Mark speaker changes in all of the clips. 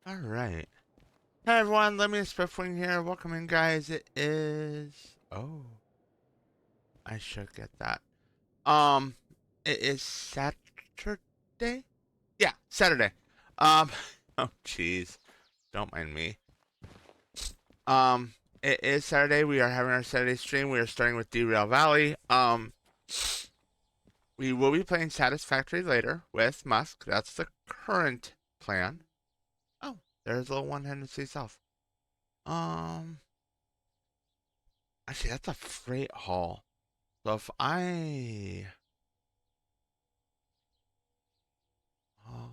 Speaker 1: All right. Hey everyone, let me Swiftwing here. Welcome in, guys. It is. Oh, I should get that. Um, it is Saturday. Yeah, Saturday. Um, oh jeez, don't mind me. Um, it is Saturday. We are having our Saturday stream. We are starting with Derail Valley. We will be playing Satisfactory later with Musk. That's the current plan. Oh, there's a little one-handed sea south. Um, actually, that's a freight haul. So if I oh,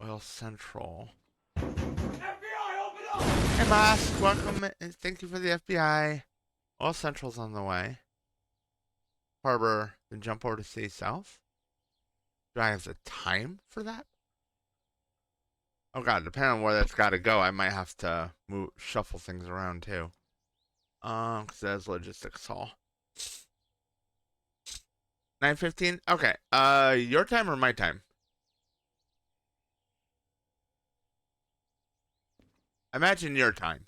Speaker 1: Oil Central. FBI, open up! Hey, Musk, welcome and thank you for the FBI. Oil Central's on the way. Harbor, then jump over to City South. Do I have the time for that? Oh god, depending on where that's got to go, I might have to shuffle things around too. Because that's logistics haul. 9:15. Okay. Your time or my time? Imagine your time.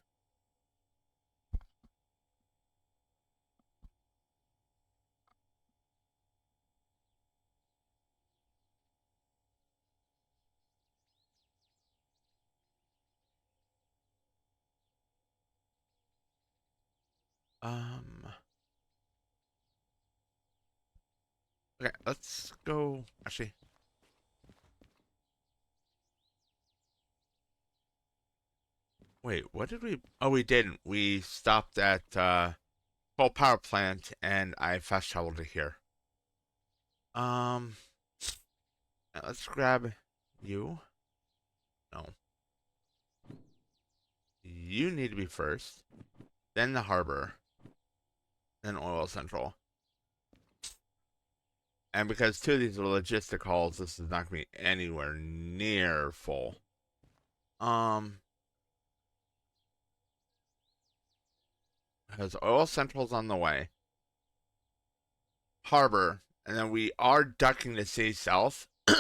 Speaker 1: Um. Okay, let's go. Actually, wait. What did we? Oh, we didn't. We stopped at coal power plant, and I fast traveled to here. Um. Let's grab you. No. You need to be first. Then the harbor. Then Oil Central. And because two of these are logistic hauls, this is not going to be anywhere near full. Um, because Oil Central's on the way. Harbor, and then we are ducking to City South. But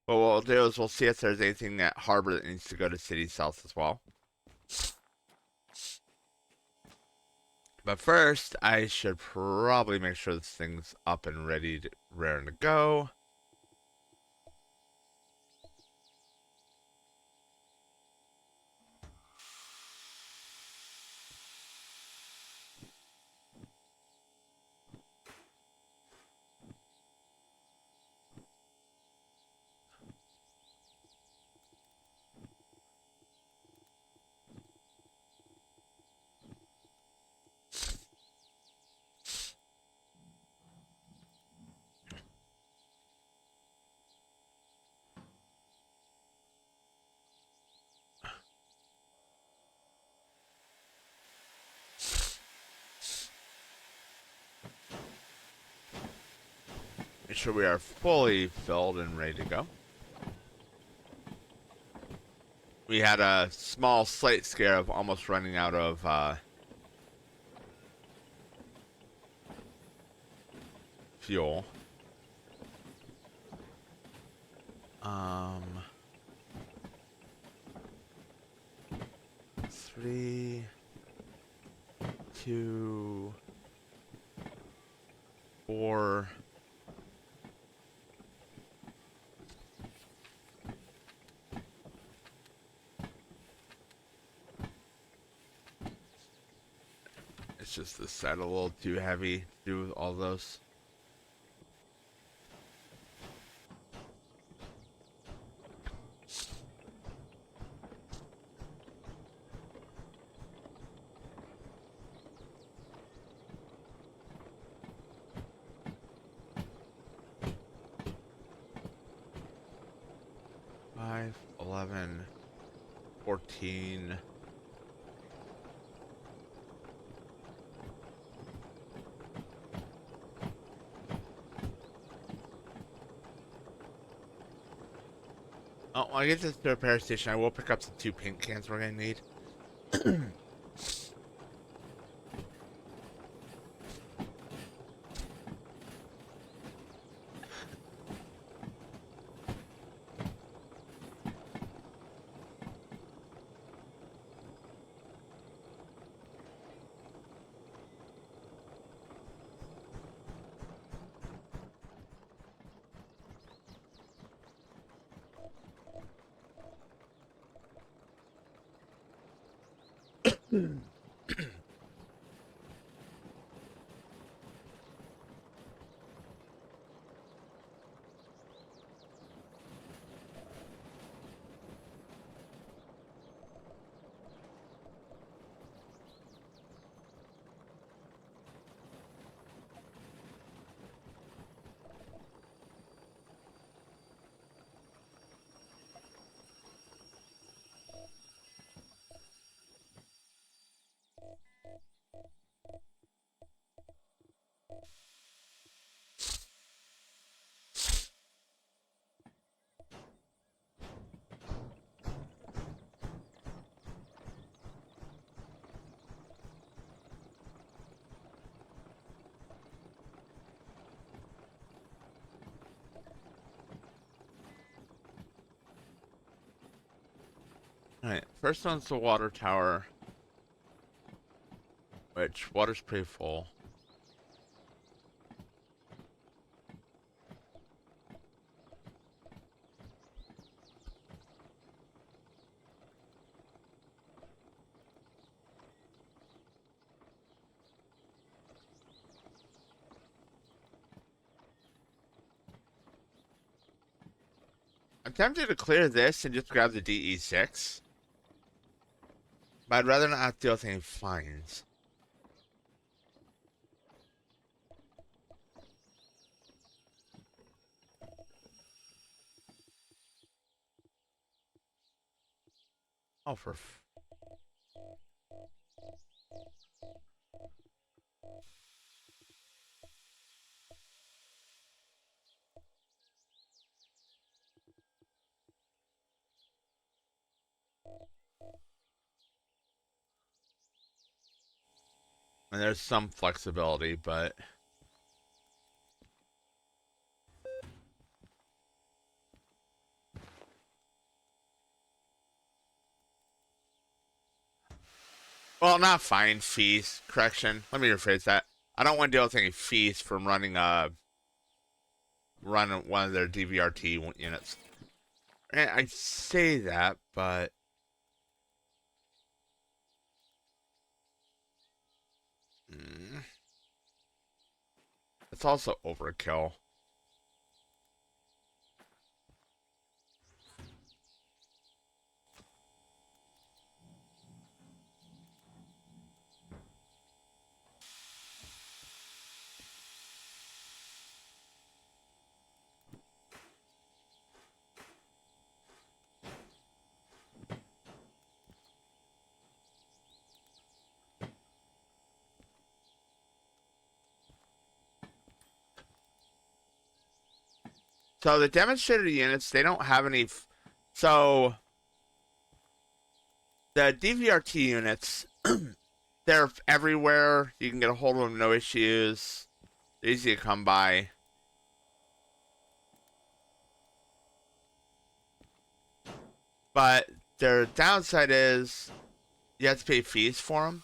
Speaker 1: what we'll do is we'll see if there's anything at Harbor that needs to go to City South as well. But first, I should probably make sure this thing's up and ready, raring to go. Make sure we are fully filled and ready to go. We had a small slight scare of almost running out of fuel. Um, 3, 2, 4. It's just the set a little too heavy to do with all those. Five, 11, 14. Oh, when I get to the repair station, I will pick up some 2 paint cans we're gonna need. Alright, first one's the water tower, which water's pretty full. I'm tempted to clear this and just grab the DE6. But I'd rather not have to deal with any fines. Oh, and there's some flexibility, but well, not fine, fees. Correction. Let me rephrase that. I don't want to deal with any fees from running one of their DVRT units. And I say that, but it's also overkill. So the demonstrator units, they don't have any. So the DVRT units, they're everywhere. You can get a hold of them, no issues. They're easy to come by. But their downside is you have to pay fees for them.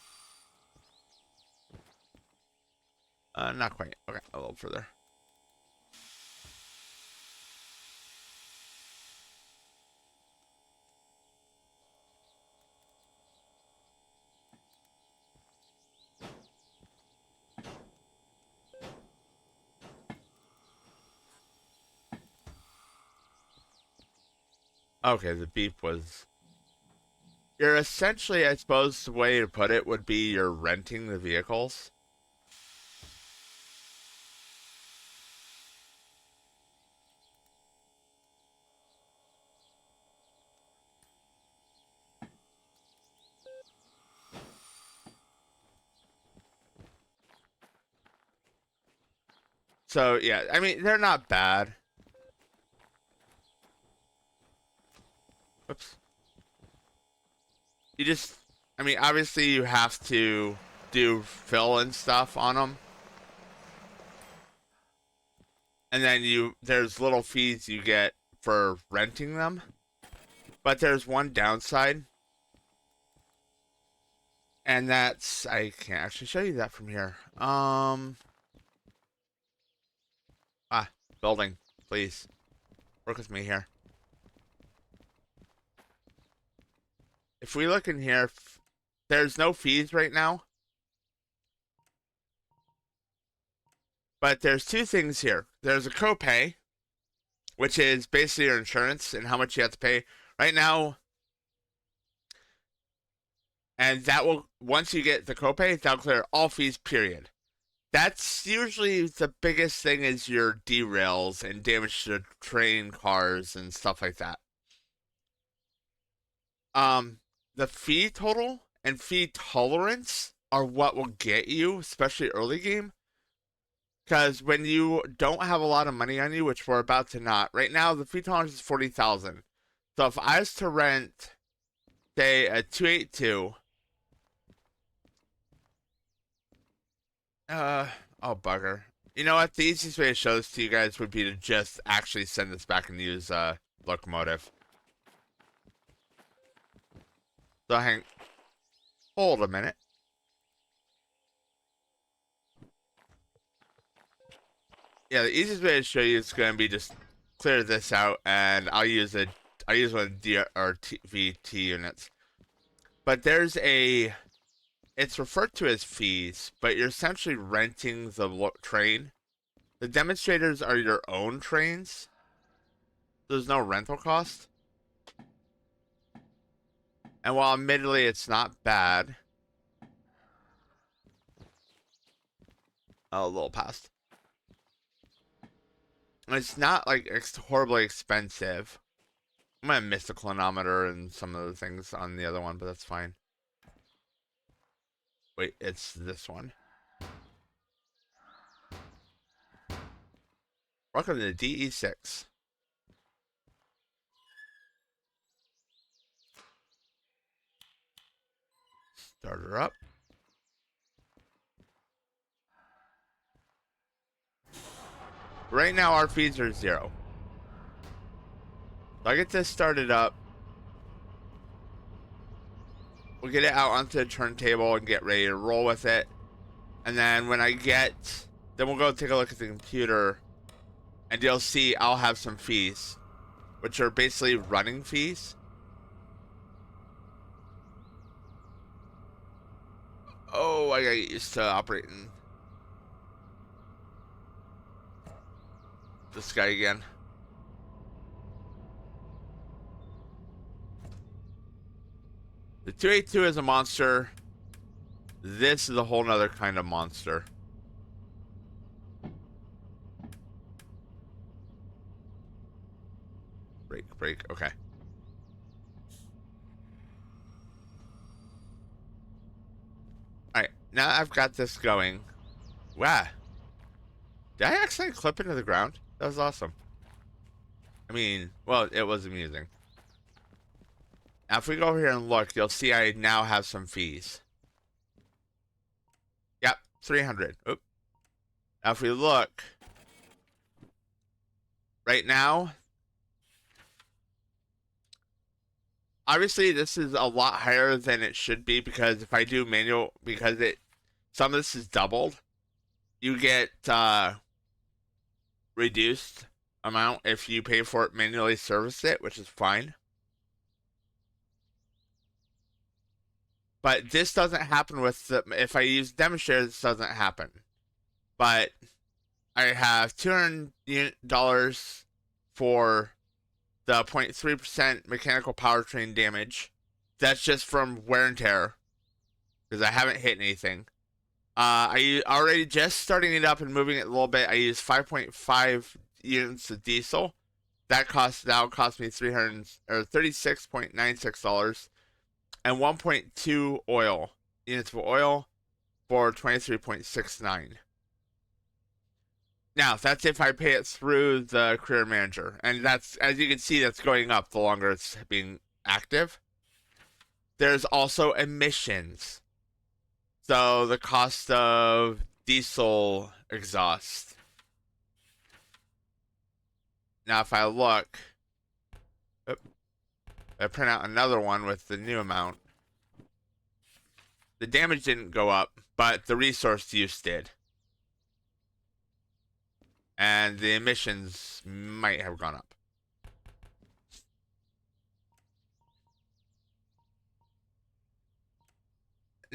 Speaker 1: Not quite. Okay, a little further. Okay, the beep was. You're essentially, I suppose, the way to put it would be you're renting the vehicles. So yeah, I mean they're not bad. Oops. You just, I mean, obviously you have to do fill and stuff on them. And then there's little fees you get for renting them. But there's one downside. And that's, I can't actually show you that from here. Building, please. Work with me here. If we look in here, there's no fees right now. But there's two things here. There's a copay, which is basically your insurance and how much you have to pay right now. And that will, once you get the copay, that'll clear all fees, period. That's usually the biggest thing is your derails and damage to train cars and stuff like that. The fee total and fee tolerance are what will get you, especially early game. Because when you don't have a lot of money on you, which we're about to not, right now the fee tolerance is 40,000. So if I was to rent, say, a 282, oh bugger. You know what? The easiest way to show this to you guys would be to just actually send this back and use locomotive. So hold a minute. Yeah, the easiest way to show you is going to be just clear this out, and I'll use one of the VT units. But it's referred to as fees, but you're essentially renting the train. The demonstrators are your own trains. There's no rental cost. And while admittedly it's not bad. Oh, a little past. It's not like horribly expensive. I'm gonna miss the clinometer and some of the things on the other one, but that's fine. Wait, it's this one. Welcome to DE6. Start her up. Right now our fees are 0. So I get this started up. We'll get it out onto the turntable and get ready to roll with it. And then when then we'll go take a look at the computer and you'll see I'll have some fees, which are basically running fees. Oh, I got used to operating this guy again. The 282 is a monster. This is a whole nother kind of monster. Break, okay. Alright, now I've got this going. Wow. Did I accidentally clip into the ground? That was awesome. I mean, well, it was amusing. Now, if we go over here and look, you'll see I now have some fees. Yep, 300. Oop. Now, if we look, right now, obviously this is a lot higher than it should be because if I do manual, because some of this is doubled, you get reduced amount if you pay for it manually service it, which is fine. But this doesn't happen with if I use demonstrator, this doesn't happen. But I have $200 for the 0.3% mechanical powertrain damage. That's just from wear and tear because I haven't hit anything. I already just starting it up and moving it a little bit. I used 5.5 units of diesel. That now cost me $36.96 and 1.2 units of oil for 23.69. Now, that's if I pay it through the career manager. And that's, as you can see, that's going up the longer it's being active. There's also emissions. So the cost of diesel exhaust. Now, if I look, I print out another one with the new amount. The damage didn't go up, but the resource use did. And the emissions might have gone up.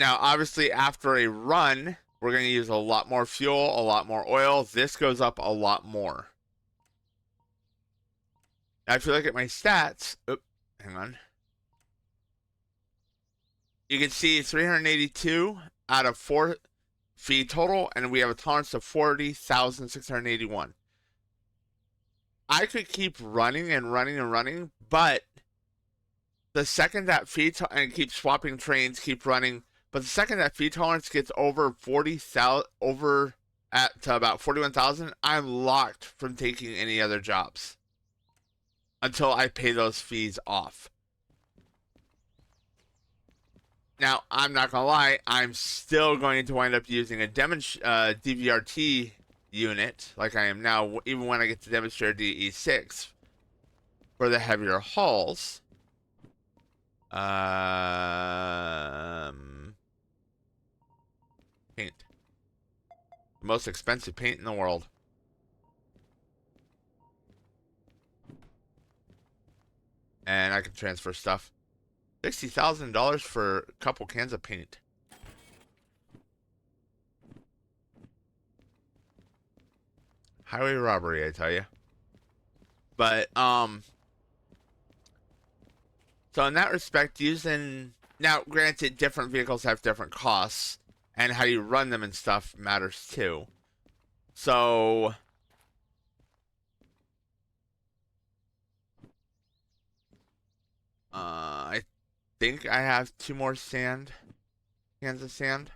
Speaker 1: Now, obviously, after a run, we're going to use a lot more fuel, a lot more oil. This goes up a lot more. Now, if you look at my stats, hang on. You can see 382 out of 4 feed total, and we have a tolerance of 40,681. I could keep running and running and running, but the second that feed and keep swapping trains, keep running, but the second that feed tolerance gets over 40,000, over to about 41,000, I'm locked from taking any other jobs until I pay those fees off. Now, I'm not gonna lie, I'm still going to wind up using a DVRT unit like I am now, even when I get to demonstrator DE6 for the heavier hauls. Paint. The most expensive paint in the world. And I can transfer stuff. $60,000 for a couple cans of paint. Highway robbery, I tell you. But, so in that respect, using... Now, granted, different vehicles have different costs, and how you run them and stuff matters too. So... I think I have 2 more cans of sand.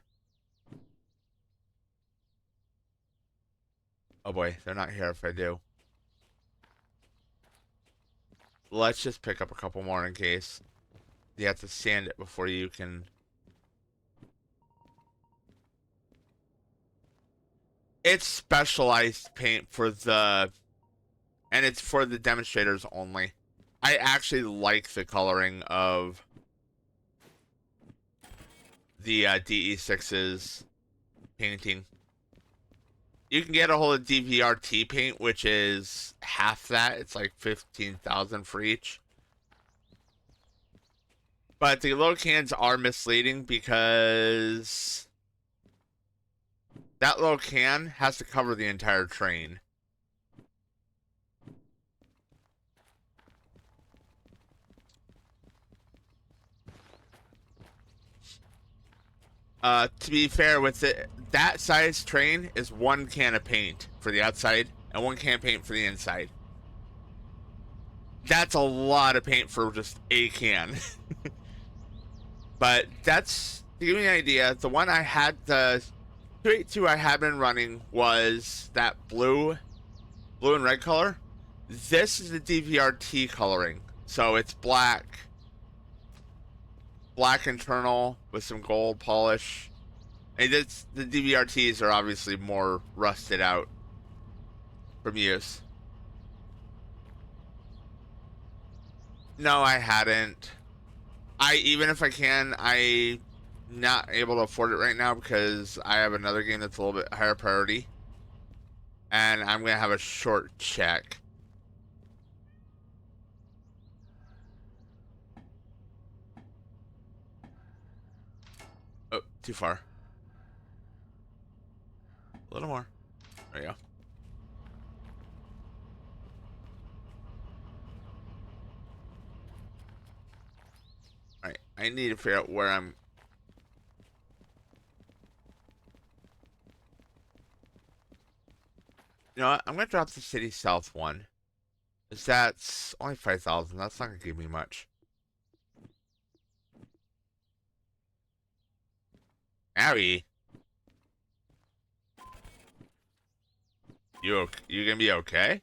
Speaker 1: Oh boy, they're not here if I do. Let's just pick up a couple more in case. You have to sand it before you can... It's specialized paint for the... And it's for the demonstrators only. I actually like the coloring of the DE6's painting. You can get a hold of DVRT paint, which is half that. It's like 15,000 for each. But the little cans are misleading because that little can has to cover the entire train. To be fair with it, that size train is 1 can of paint for the outside and 1 can of paint for the inside. That's a lot of paint for just a can. But that's, to give you an idea, the one I had, the 282 I had been running was that blue and red color. This is the DVRT coloring. So it's black internal with some gold polish. And it's, the DVRTs are obviously more rusted out from use. No, I hadn't. Even if I can, I'm not able to afford it right now because I have another game that's a little bit higher priority. And I'm going to have a short check. Oh, too far. A little more. There you go. Alright, I need to figure out where I'm... You know what? I'm going to drop the City South one. Because that's only 5,000. That's not going to give me much. Abby. You gonna be okay?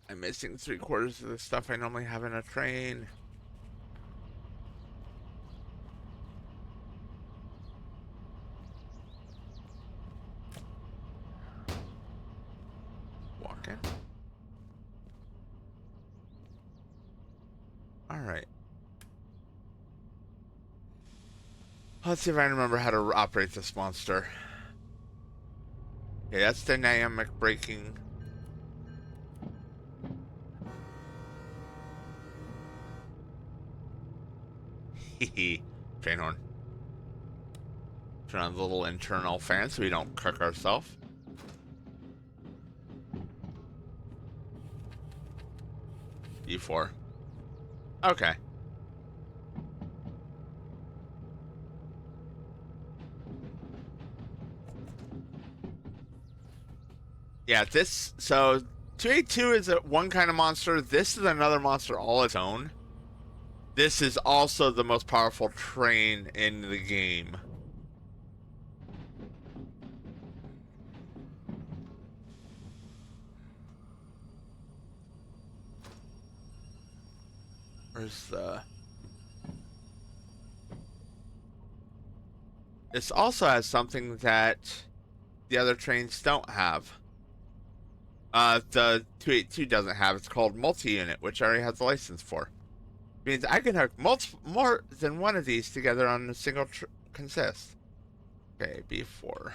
Speaker 1: I'm missing 3/4 of the stuff I normally have in a train. Walking. Alright. Let's see if I remember how to operate this monster. Okay, that's dynamic braking. Train horn. Turn on the little internal fan so we don't cook ourselves. E4. Okay. Yeah, this, so 282 is one kind of monster. This is another monster all its own. This is also the most powerful train in the game. Where's the... This also has something that the other trains don't have. The 282 doesn't have. It's called multi-unit, which I already have the license for. It means I can hook more than one of these together on a single consist. Okay, B4.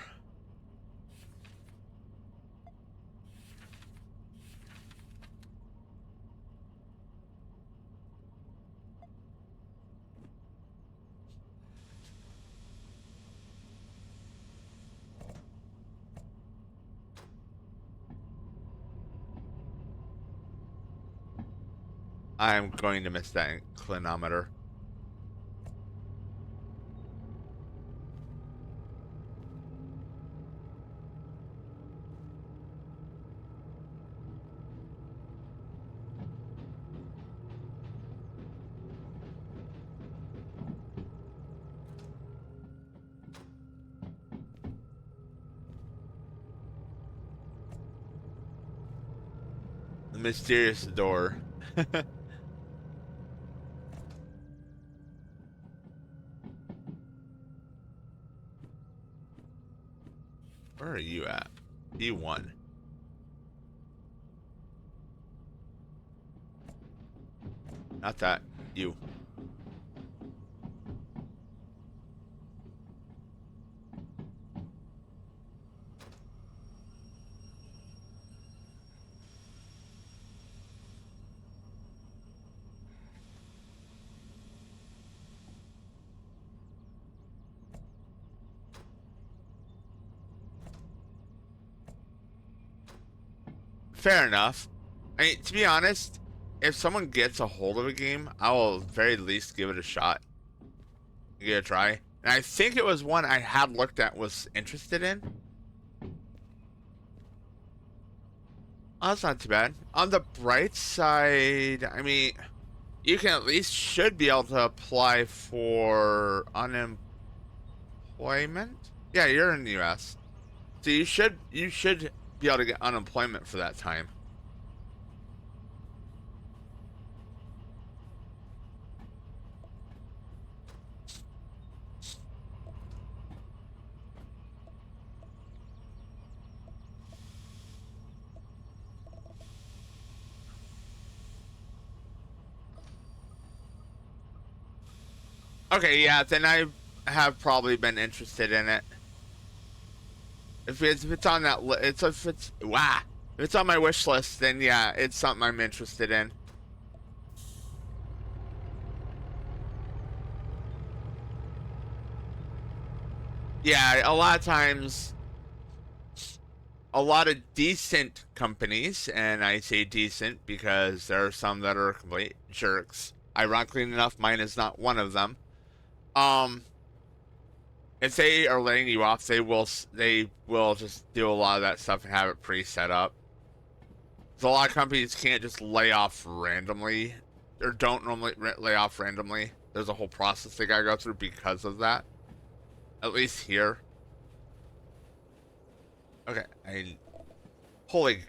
Speaker 1: I'm going to miss that inclinometer. The mysterious door. Where are you at? B1. Not that. You. Fair enough. I mean, to be honest, if someone gets a hold of a game, I will very least give it a shot. Give it a try. And I think it was one I had looked at, was interested in. Oh, that's not too bad. On the bright side, I mean, you can at least should be able to apply for unemployment. Yeah, you're in the U.S. So you should be able to get unemployment for that time. Okay, yeah, then I have probably been interested in it. If it's on that if it's on my wish list, then yeah, it's something I'm interested in. Yeah, a lot of times, a lot of decent companies, and I say decent because there are some that are complete jerks. Ironically enough, mine is not one of them. Um, if they are laying you off, they will just do a lot of that stuff and have it pre-set up. So a lot of companies can't just lay off randomly, or don't normally lay off randomly. There's a whole process they gotta go through because of that. At least here. Okay, holy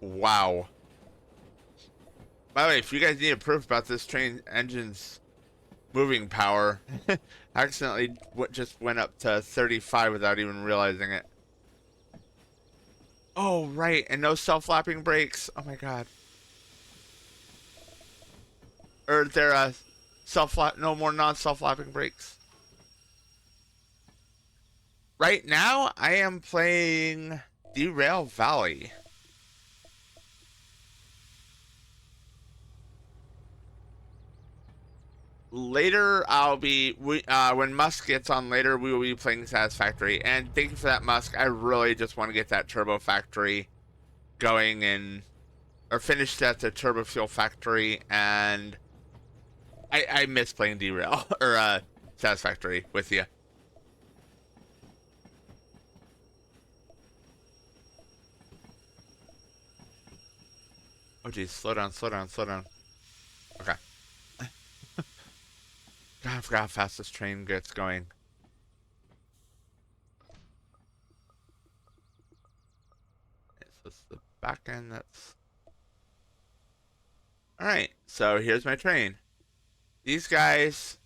Speaker 1: wow. By the way, if you guys need a proof about this train engine's moving power, I accidentally just went up to 35 without even realizing it. Oh, right, and no self-lapping brakes. Oh my god. Or there no more non-self-lapping brakes. Right now, I am playing Derail Valley. later when Musk gets on later, we will be playing Satisfactory. And thank you for that, Musk. I really just want to get that Turbo Factory going and or finish at the Turbo Fuel Factory, and I miss playing Derail or Satisfactory with you. Oh geez, slow down, slow down, slow down. Okay. God, I forgot how fast this train gets going. Okay, so it's the back end that's... Alright, so here's my train. These guys,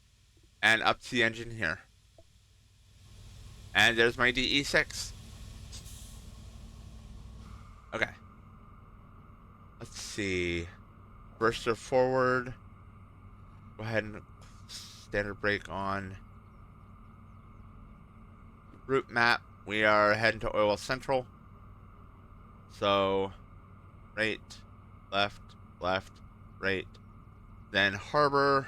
Speaker 1: and up to the engine here. And there's my DE6. Okay. Let's see. Burster forward. Go ahead and standard brake on. Route map. We are heading to Oil Central. So, right, left, left, right. Then Harbor.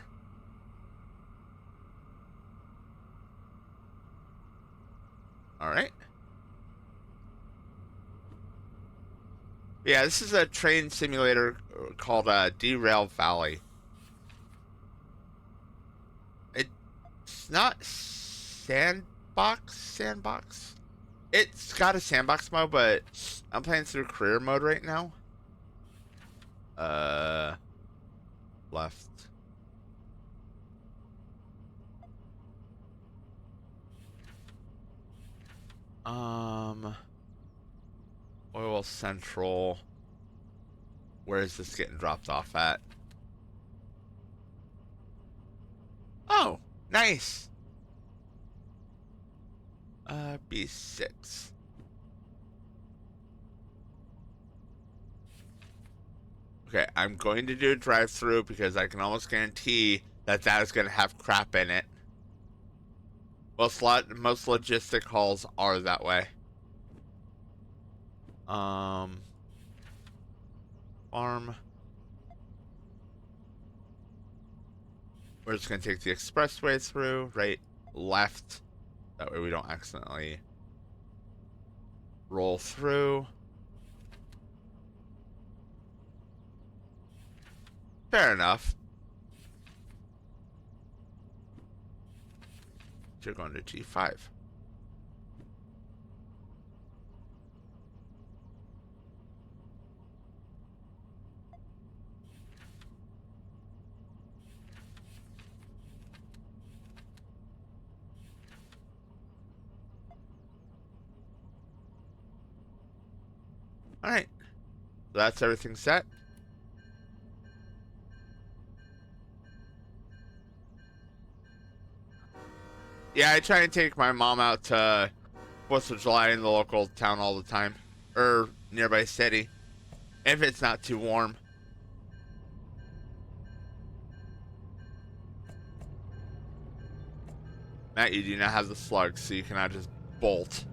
Speaker 1: Alright. Yeah, this is a train simulator called Derail Valley. It's not sandbox. It's got a sandbox mode, but I'm playing through career mode right now. Left. Oil Central. Where is this getting dropped off at? Oh, nice. B6. Okay, I'm going to do a drive-through because I can almost guarantee that that is going to have crap in it. Most logistic halls are that way. Farm. We're just going to take the expressway through, right, left. That way we don't accidentally roll through. Fair enough. You're going to G5. Alright. So that's everything set. Yeah, I try and take my mom out to 4th of July in the local town all the time. Or nearby city. If it's not too warm. Matt, you do not have the slugs, so you cannot just bolt.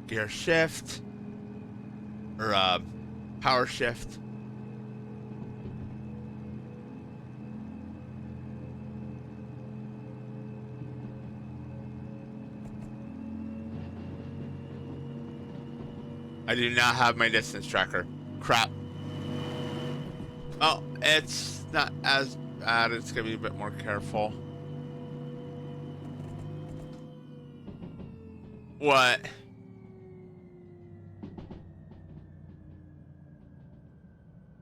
Speaker 1: Gear shift. Or, power shift. I do not have my distance tracker. Crap. Oh, it's not as bad. It's gonna be a bit more careful. What?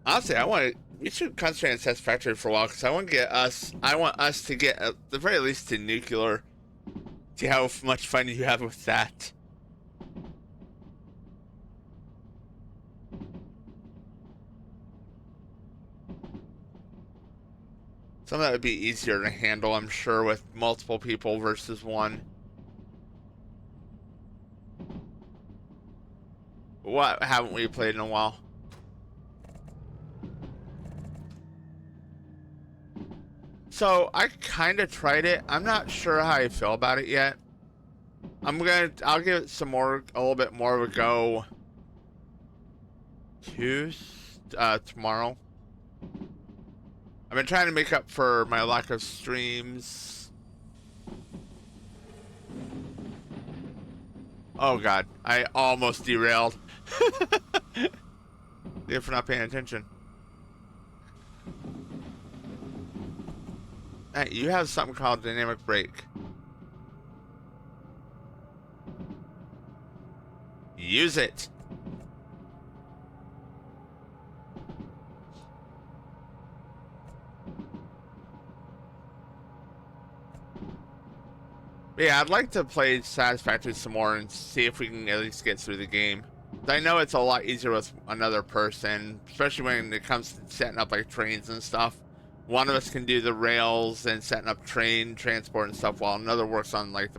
Speaker 1: Honestly, we should concentrate on Satisfactory for a while because I want us to get at the very least to nuclear. See how much fun you have with that. Some of that would be easier to handle, I'm sure, with multiple people versus one. What haven't we played in a while? So I kind of tried it. I'm not sure how I feel about it yet. I'll give it a little bit more of a go tomorrow. I've been trying to make up for my lack of streams. Oh god, I almost derailed. If for not paying attention. Hey, you have something called dynamic brake. Use it. Yeah, I'd like to play Satisfactory some more and see if we can at least get through the game. I know it's a lot easier with another person, especially when it comes to setting up like trains and stuff. One of us can do the rails and setting up train transport and stuff, while another works on like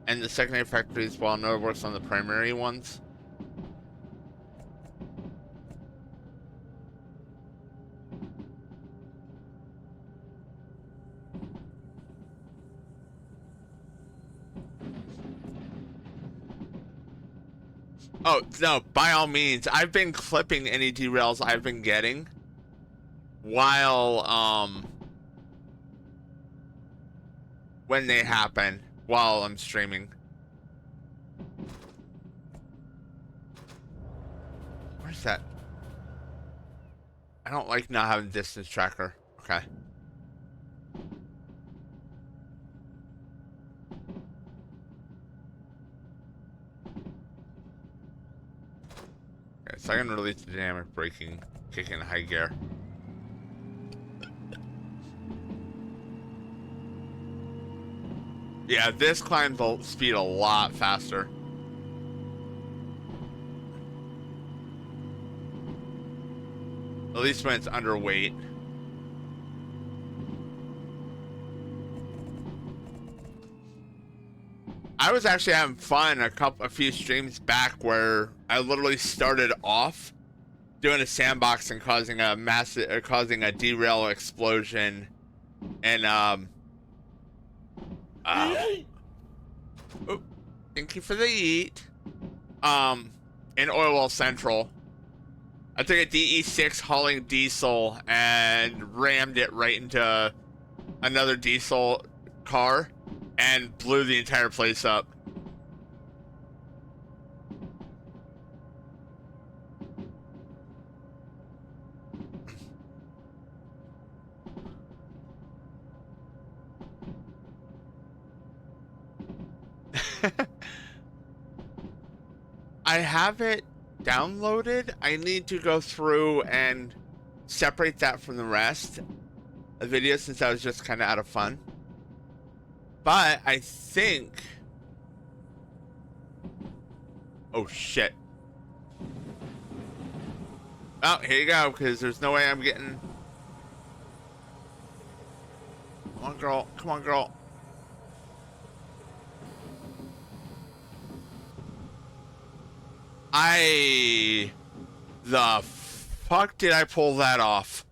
Speaker 1: the secondary factories, while another works on the primary ones. Oh, no, by all means. I've been clipping any derails I've been getting while, when they happen, while I'm streaming. Where's that? I don't like not having distance tracker. Okay. Okay, so I can release the dynamic braking, kick in high gear. Yeah, this climbs the speed a lot faster. At least when it's underweight. I was actually having fun a few streams back where I literally started off doing a sandbox and causing a derail explosion, and oh, thank you for the eat. In Oilwell Central, I took a DE6 hauling diesel and rammed it right into another diesel car and blew the entire place up. I have it downloaded. I need to go through and separate that from the rest of the video since I was just kind of out of fun. But I think... Oh, shit. Oh, here you go, because there's no way I'm getting... Come on, girl. Come on, girl. The fuck did I pull that off?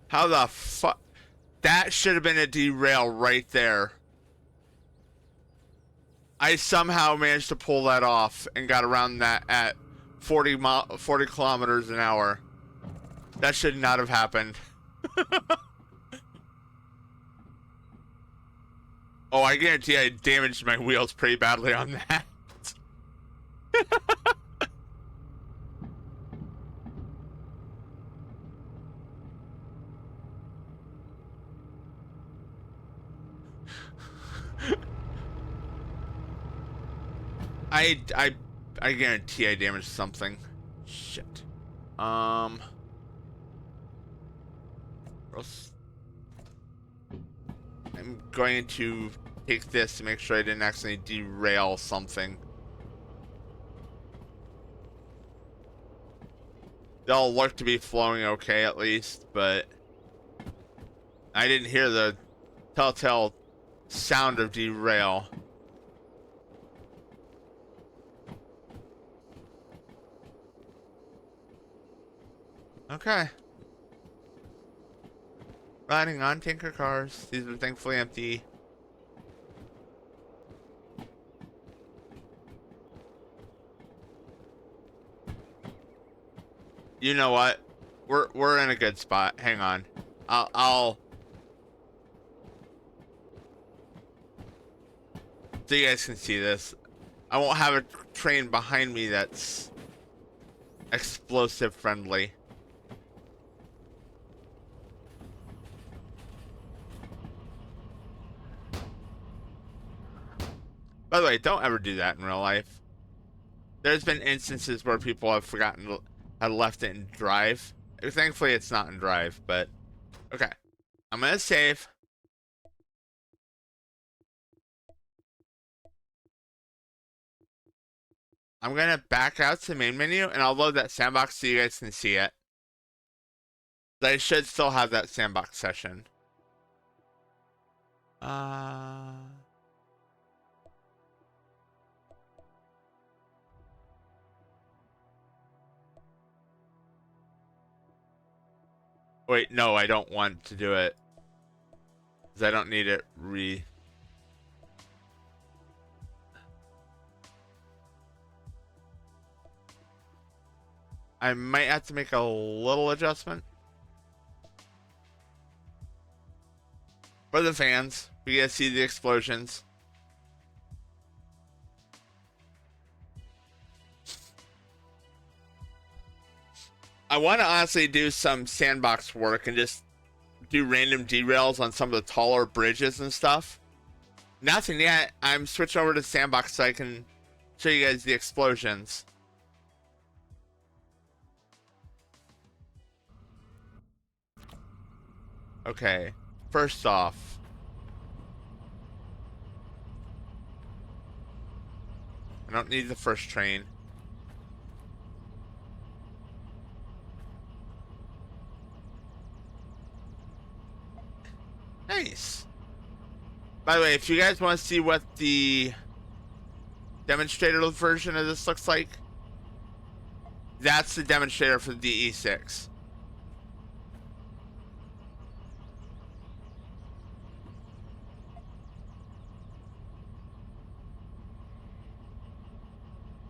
Speaker 1: How the fuck? That should have been a derail right there. I somehow managed to pull that off and got around that at 40 kilometers an hour. That should not have happened. Oh, I guarantee I damaged my wheels pretty badly on that. I guarantee I damaged something. Shit. I'm going to take this to make sure I didn't accidentally derail something. They'll look to be flowing okay at least, but I didn't hear the telltale sound of derail. Okay. Riding on tanker cars. These are thankfully empty. You know what? We're in a good spot. Hang on. I'll so you guys can see this. I won't have a train behind me that's explosive friendly. By the way, don't ever do that in real life. There's been instances where people have forgotten how to left it in drive. Thankfully, it's not in drive, but okay. I'm gonna save. I'm gonna back out to the main menu and I'll load that sandbox so you guys can see it. But I should still have that sandbox session. Wait, no, I don't want to do it. Because I don't need it I might have to make a little adjustment. For the fans, we get to see the explosions. I want to honestly do some sandbox work and just do random derails on some of the taller bridges and stuff. Nothing yet. I'm switching over to sandbox so I can show you guys the explosions. Okay, first off, I don't need the first train. Nice. By the way, if you guys want to see what the demonstrator version of this looks like, that's the demonstrator for the DE6.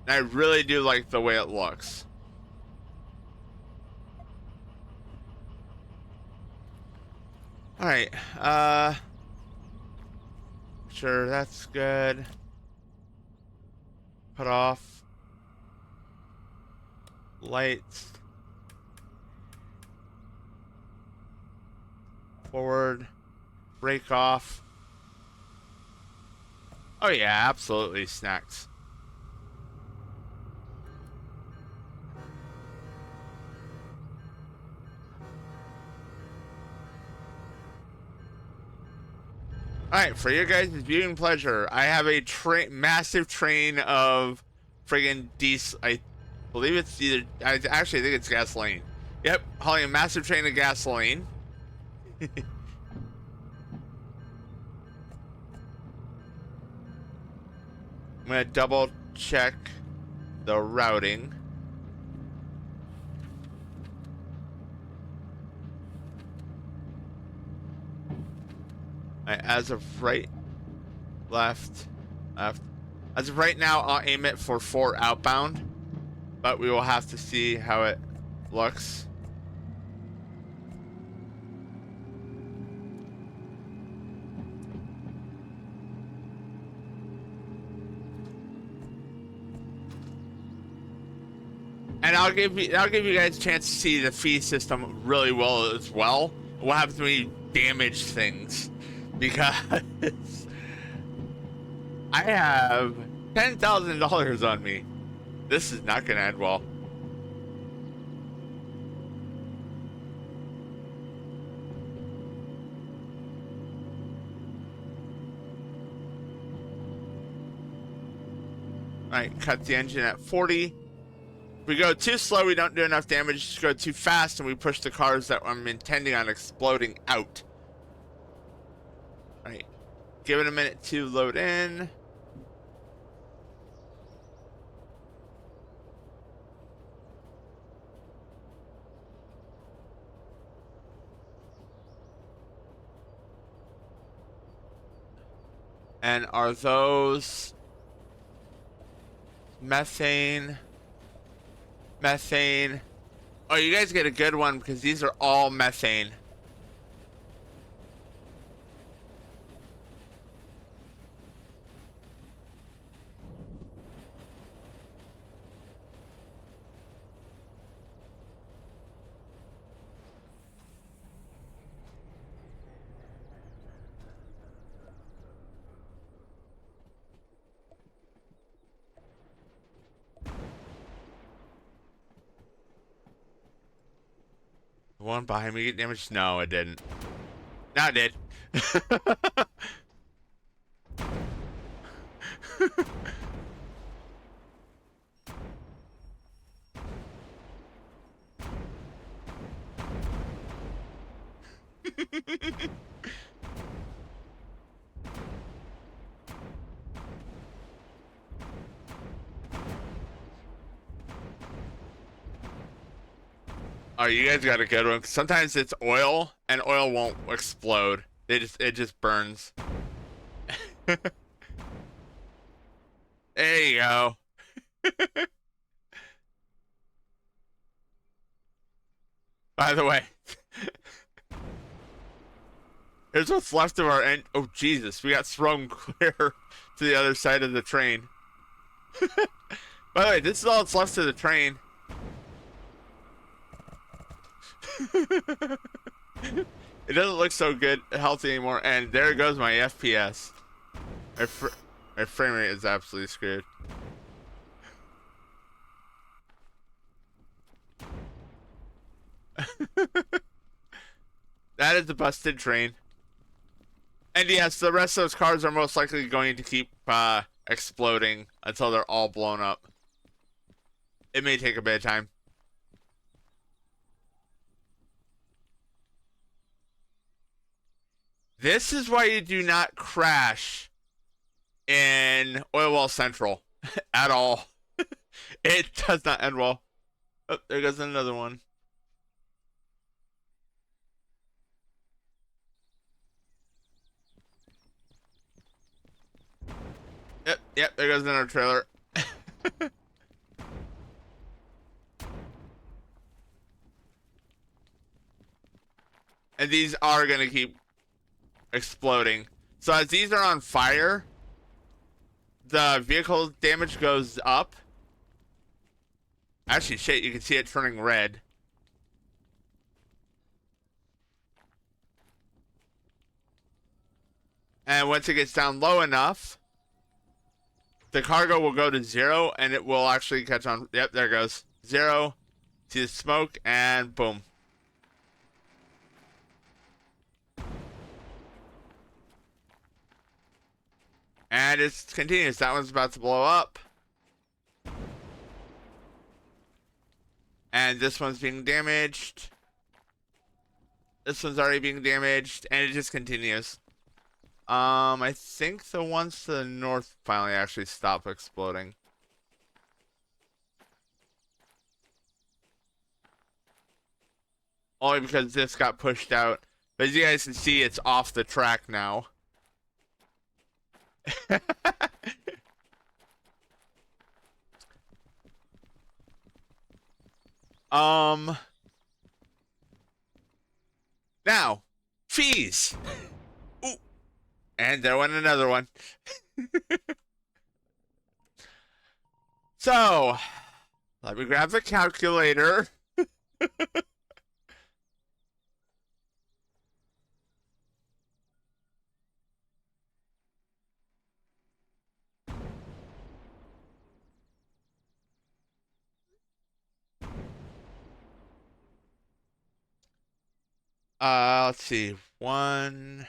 Speaker 1: And I really do like the way it looks. Alright, sure, that's good. Cut off. Lights. Forward. Break off. Oh yeah, absolutely, snacks. Alright, for your guys' viewing pleasure, I have a massive train of friggin' diesel. I believe it's either. I actually think it's gasoline. Yep, hauling a massive train of gasoline. I'm gonna double check the routing. As of right, left. As of right now, I'll aim it for 4 outbound, but we will have to see how it looks. And I'll give you guys a chance to see the feed system really well as well. What happens when you damage things? Because I have $10,000 on me. This is not gonna end well. Alright, cut the engine at 40. If we go too slow, we don't do enough damage. Just go too fast, and we push the cars that I'm intending on exploding out. Alright, give it a minute to load in. And are those methane? Methane. Oh, you guys get a good one because these are all methane. The one behind me get damaged? No, it didn't. Now it did. Oh, you guys got a good one. Sometimes it's oil, and oil won't explode. It just burns. There you go. By the way, here's what's left of our end. Oh Jesus, we got thrown clear to the other side of the train. By the way, this is all that's left of the train. It doesn't look so good, healthy anymore. And there goes my FPS. My frame rate is absolutely screwed. That is a busted train. And yes, the rest of those cars are most likely going to keep exploding until they're all blown up. It may take a bit of time. This is why you do not crash in Oil Well Central at all. It does not end well. Oh, there goes another one. Yep, there goes another trailer. And these are gonna keep exploding. So as these are on fire, the vehicle damage goes up. Actually, shit, you can see it turning red. And once it gets down low enough, the cargo will go to 0 and it will actually catch on. Yep, there it goes. 0. See the smoke and boom. And it continues. That one's about to blow up. And this one's being damaged. This one's already being damaged. And it just continues. I think the ones to the north finally actually stop exploding. Only because this got pushed out. But as you guys can see, it's off the track now. Now, fees. Ooh. And there went another one. So, let me grab the calculator. Let's see. One.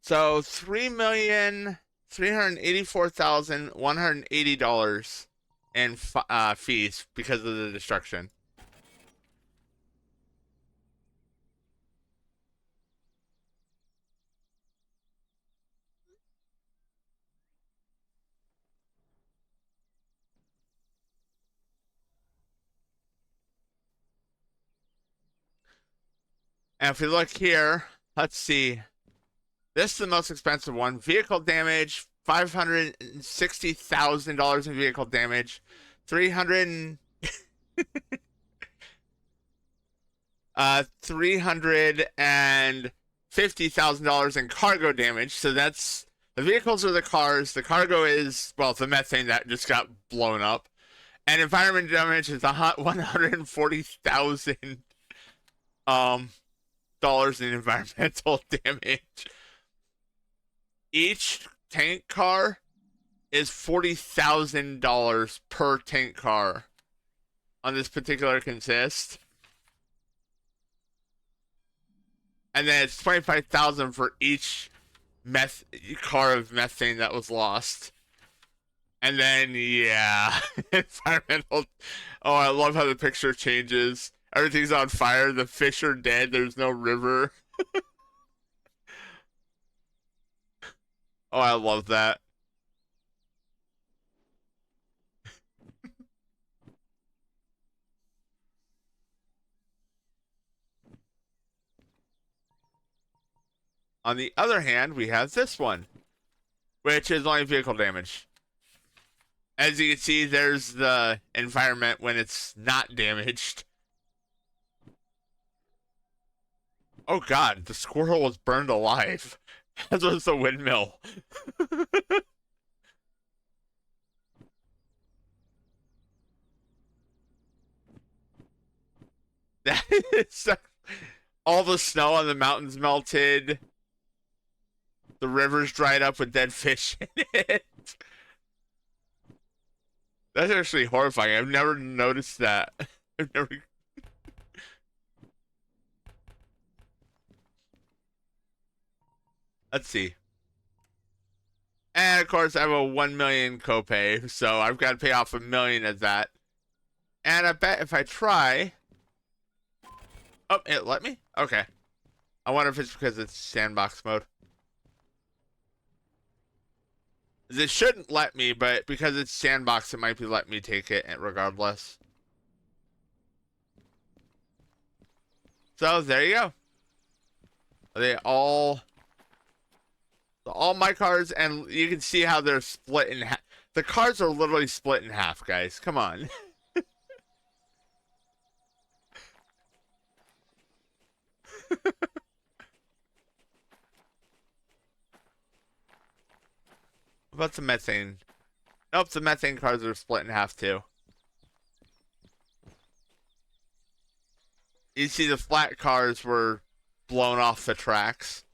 Speaker 1: So $3,384,180 in fees because of the destruction. And if we look here, let's see. This is the most expensive one. Vehicle damage, $560,000 in vehicle damage, 350,000 in cargo damage. So that's the vehicles are the cars. The cargo is, well, the methane that just got blown up. And environment damage is 140,000 dollars in environmental damage. Each tank car is $40,000 per tank car on this particular consist. And then it's 25,000 for each car of methane that was lost. And then, yeah, environmental. Oh, I love how the picture changes. Everything's on fire. The fish are dead. There's no river. Oh, I love that. On the other hand, we have this one, which is only vehicle damage. As you can see, there's the environment when it's not damaged. Oh god, the squirrel was burned alive. As was the windmill. That is all the snow on the mountains melted. The rivers dried up with dead fish in it. That's actually horrifying. I've never noticed that. I've never. Let's see. And of course, I have a 1 million copay, so I've got to pay off 1 million of that. And I bet if I try. Oh, it let me? Okay. I wonder if it's because it's sandbox mode. It shouldn't let me, but because it's sandbox, it might be letting me take it regardless. So there you go. They all my cars, and you can see how they're split in half. The cars are literally split in half, guys. Come on. What about the methane? Nope, the methane cars are split in half too. You see the flat cars were blown off the tracks.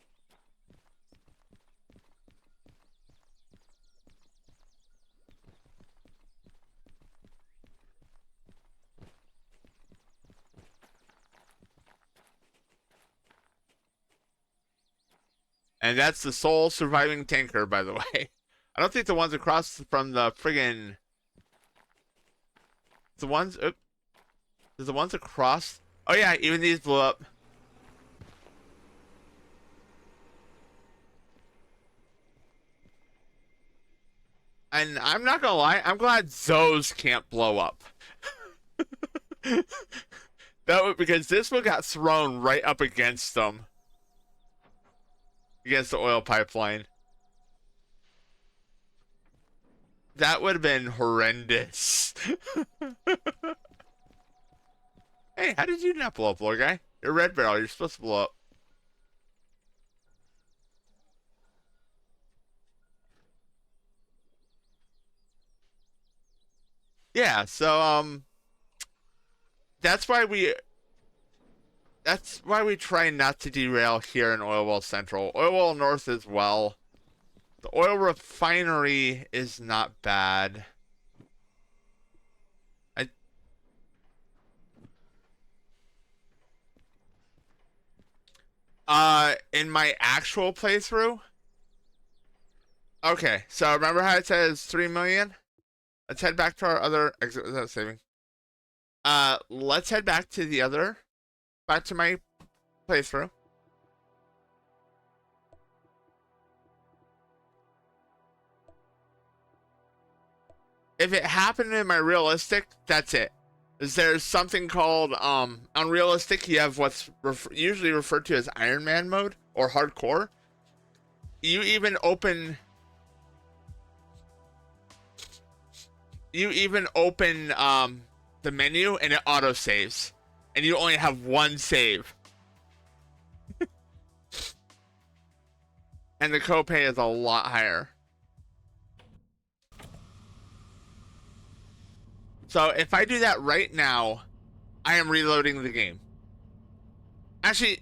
Speaker 1: And that's the sole surviving tanker, by the way. I don't think the ones across from the friggin'... The ones... There's the ones across... Oh yeah, even these blew up. And I'm not gonna lie, I'm glad those can't blow up. Because this one got thrown right up against them. Against the oil pipeline. That would have been horrendous. Hey, how did you not blow up, little guy? You're a red barrel. You're supposed to blow up. Yeah, so that's why we try not to derail here in Oil Well Central. Oil Well North as well. The oil refinery is not bad. In my actual playthrough? Okay, so remember how it says 3 million? Let's head back to our other exit without saving. Let's head back to the other, back to my playthrough. If it happened in my realistic, that's it. There's something called unrealistic. You have what's usually referred to as Iron Man mode or hardcore. You even open the menu and it auto saves, and you only have one save. And the copay is a lot higher. So if I do that right now, I am reloading the game. Actually,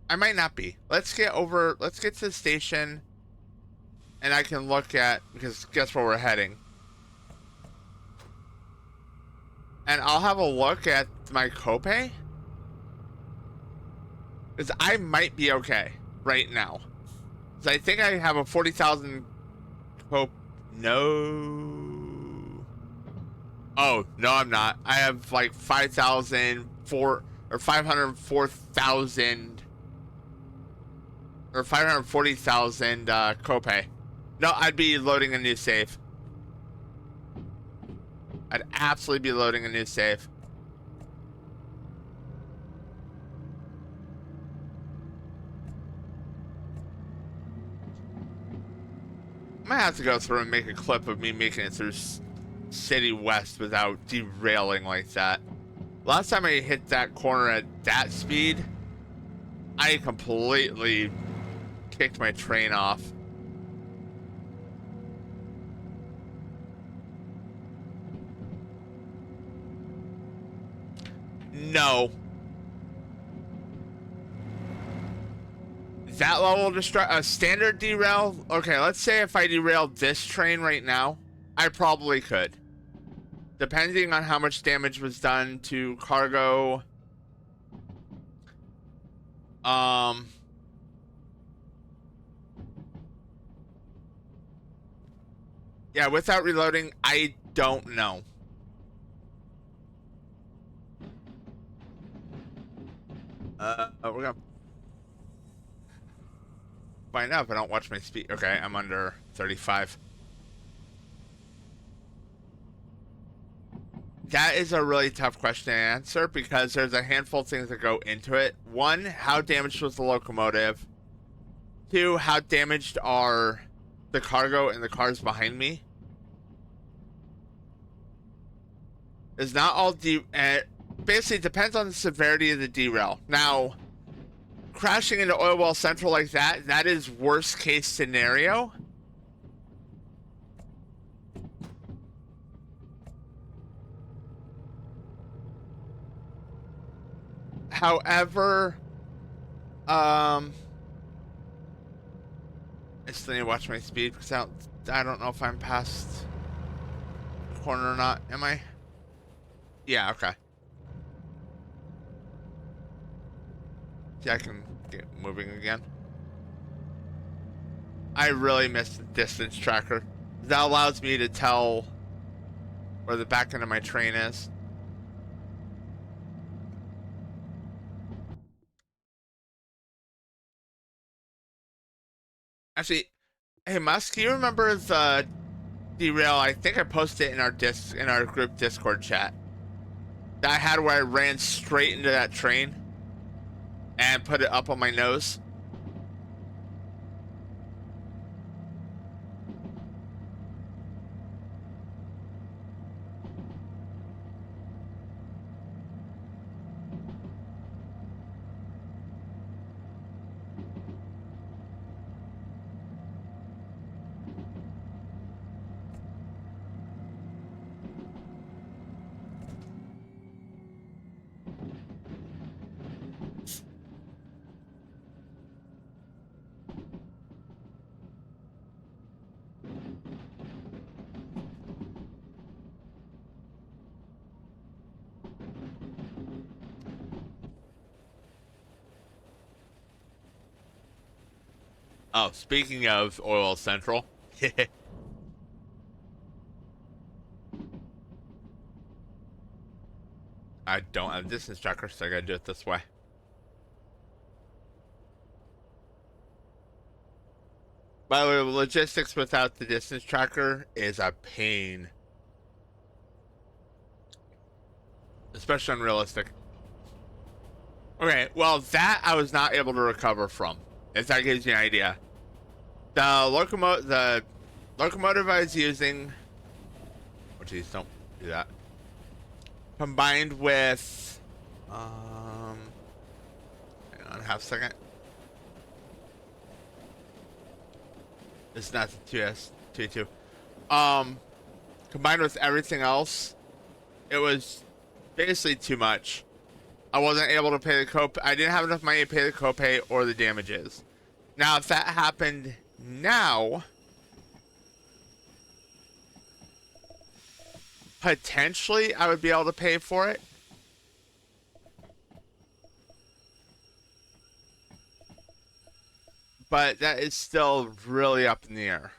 Speaker 1: I might not be. Let's get to the station, and I can look at, because guess where we're heading. And I'll have a look at my copay, because I might be okay right now. Because I think I have a 40,000 copay. No. Oh, no, I'm not. I have like 504,000 or 540,000 copay. No, I'd be loading a new save. I'd absolutely be loading a new save. I might have to go through and make a clip of me making it through City West without derailing like that. Last time I hit that corner at that speed, I completely kicked my train off. No. That level of a standard derail? Okay, let's say if I derailed this train right now, I probably could. Depending on how much damage was done to cargo. Yeah, without reloading, I don't know. We're gonna find out if I don't watch my speed. Okay, I'm under 35. That is a really tough question to answer because there's a handful of things that go into it. One, how damaged was the locomotive? Two, how damaged are the cargo and the cars behind me? It's not all basically it depends on the severity of the derail. Now, crashing into Oil Well Central like that is worst case scenario. However, I still need to watch my speed because I don't know if I'm past the corner or not. Am I? Yeah, okay. See, I can get moving again. I really missed the distance tracker. That allows me to tell where the back end of my train is. Actually, hey Musk, do you remember the derail? I think I posted it in our group Discord chat. That I had where I ran straight into that train and put it up on my nose. Oh, speaking of Oil Central, I don't have a distance tracker, so I gotta do it this way. By the way, logistics without the distance tracker is a pain. Especially unrealistic. Okay, well, that I was not able to recover from. If that gives you an idea. The locomotive I was using... Oh, geez, don't do that. Combined with... Hang on half a second. It's not the 2S22. Combined with everything else, it was basically too much. I wasn't able to pay the copay. I didn't have enough money to pay the copay or the damages. Now, if that happened now, potentially I would be able to pay for it. But that is still really up in the air.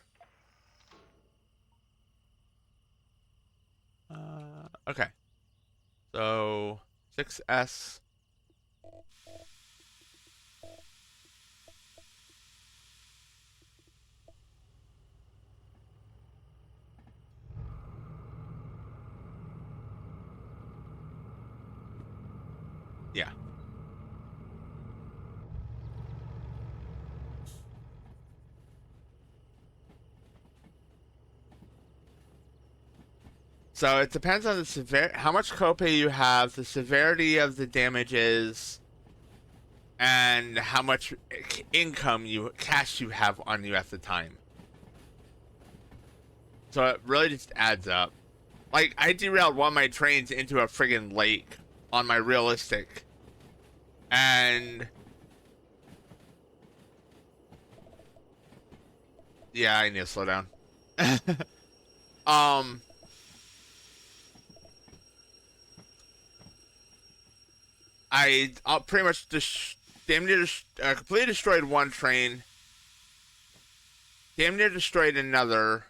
Speaker 1: Okay. So, 6S. Yeah. So it depends on the how much copay you have, the severity of the damages, and how much income cash you have on you at the time. So it really just adds up. Like, I derailed one of my trains into a friggin' lake on my realistic. And... yeah, I need to slow down. I pretty much damn near completely destroyed one train. Damn near destroyed another.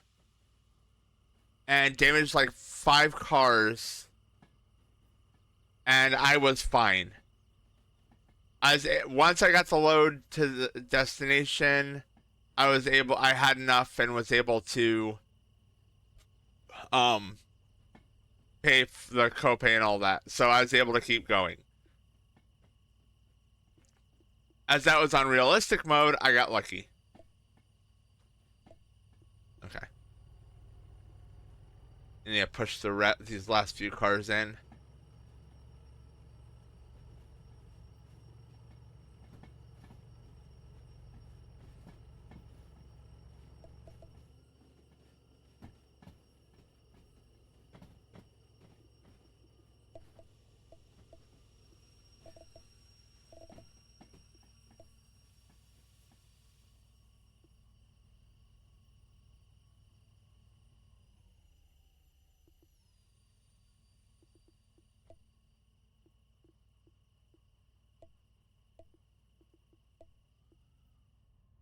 Speaker 1: And damaged like 5 cars. And I was fine. Once I got the load to the destination, I had enough and was able to pay the copay and all that. So I was able to keep going. As that was on realistic mode, I got lucky. Okay. And yeah, push these last few cars in.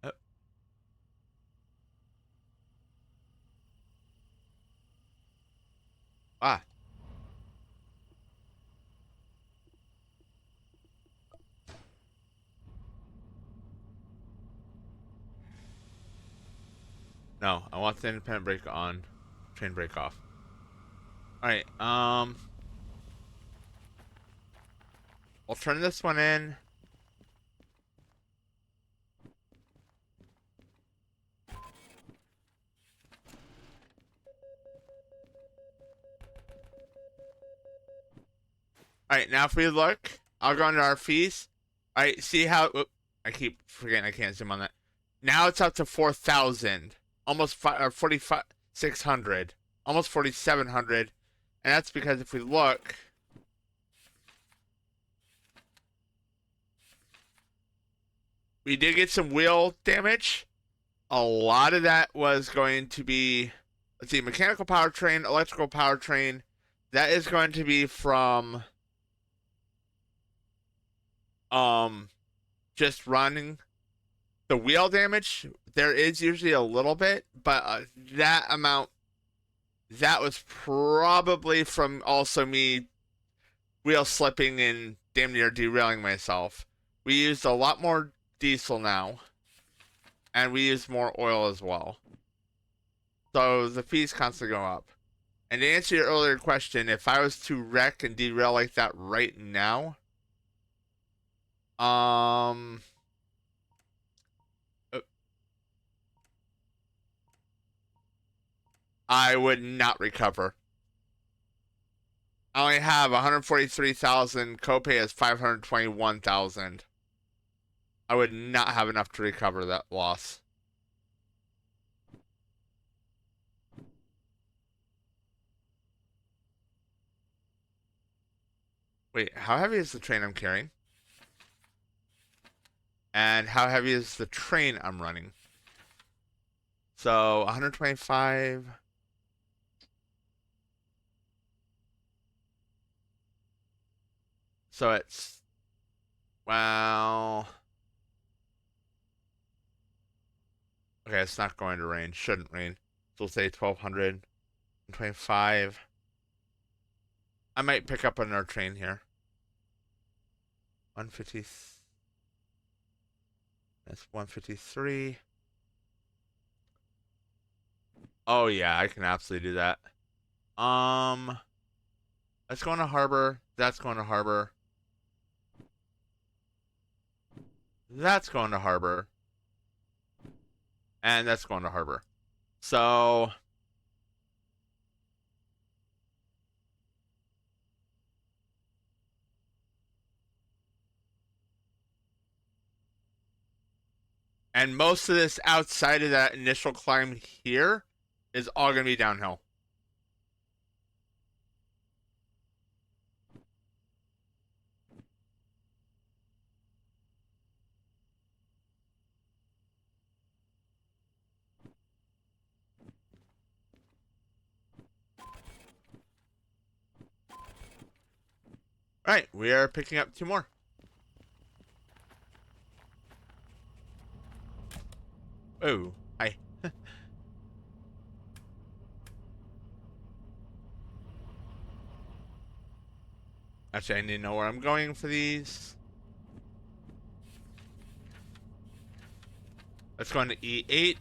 Speaker 1: Oh. Ah. No, I want the independent brake on. Train brake off. Alright, we'll turn this one in. Alright, now if we look, I'll go into our fees. Alright, see how... Whoop, I keep forgetting I can't zoom on that. Now it's up to 4,000. Almost 4,600. Almost 4,700. And that's because if we look... we did get some wheel damage. A lot of that was going to be... let's see, mechanical powertrain, electrical powertrain. That is going to be from... just running. The wheel damage, there is usually a little bit, but that amount, that was probably from also me wheel slipping and damn near derailing myself. We used a lot more diesel now, and we use more oil as well. So the fees constantly go up. And to answer your earlier question, if I was to wreck and derail like that right now, I would not recover. I only have 143,000. Copay is 521,000. I would not have enough to recover that loss. Wait, how heavy is the train I'm carrying? And how heavy is the train I'm running? So 125. So it's, well, okay, it's not going to rain. Shouldn't rain. So we'll say 1,225. I might pick up another train here. 150. That's 153. Oh yeah, I can absolutely do that. That's going to harbor. That's going to harbor. That's going to harbor. And that's going to harbor. So and most of this outside of that initial climb here is all going to be downhill. All right, we are picking up 2 more. Oh, hi. Actually, I need to know where I'm going for these. Let's go into E8.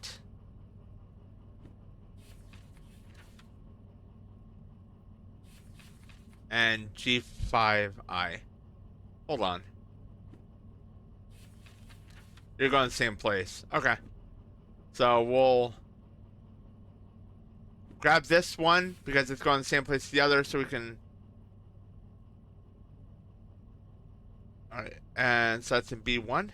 Speaker 1: And G5I. Hold on. You're going to the same place. Okay. So we'll grab this one because it's going the same place as the other so we can... Alright, and so that's in B1.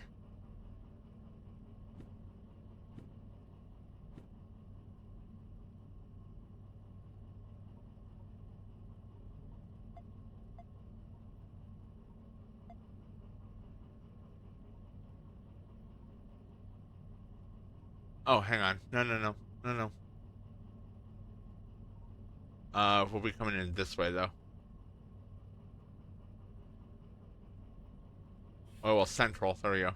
Speaker 1: Oh, hang on. No. We'll be coming in this way, though. Oh, well, central. There we go.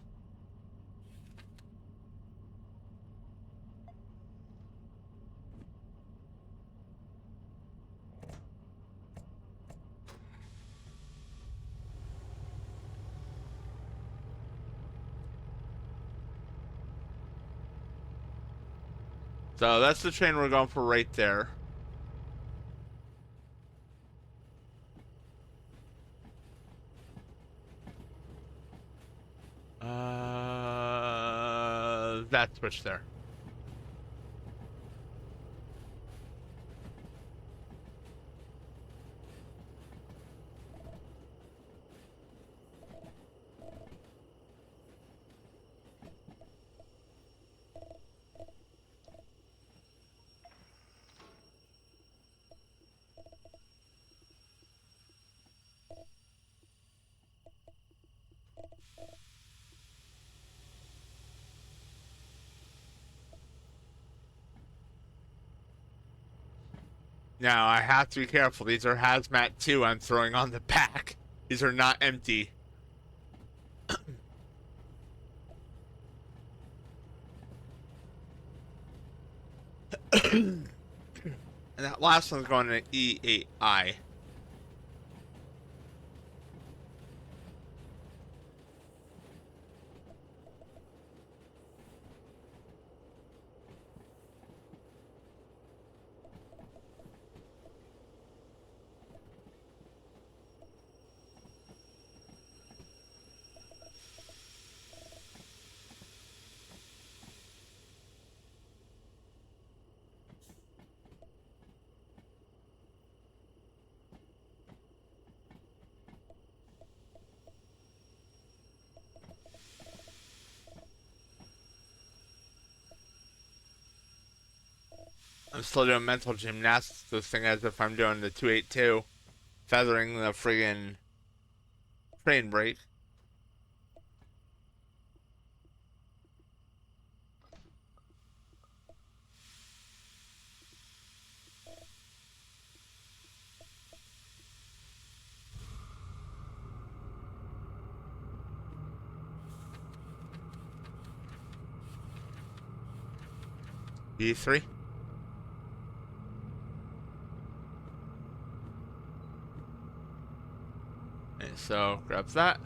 Speaker 1: So that's the train we're going for right there. That switch there. Now, I have to be careful. These are hazmat 2 I'm throwing on the back. These are not empty. And that last one's going to E8I. I'm still doing mental gymnastics. This thing as if I'm doing the 282, feathering the friggin' train brake. DE3. Okay, so grabs that.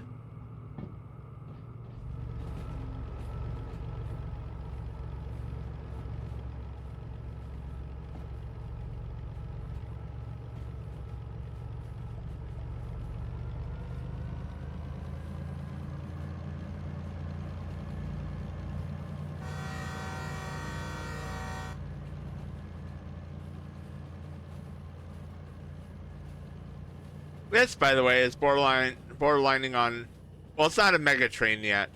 Speaker 1: This, by the way, is borderlining on. Well, it's not a mega train yet.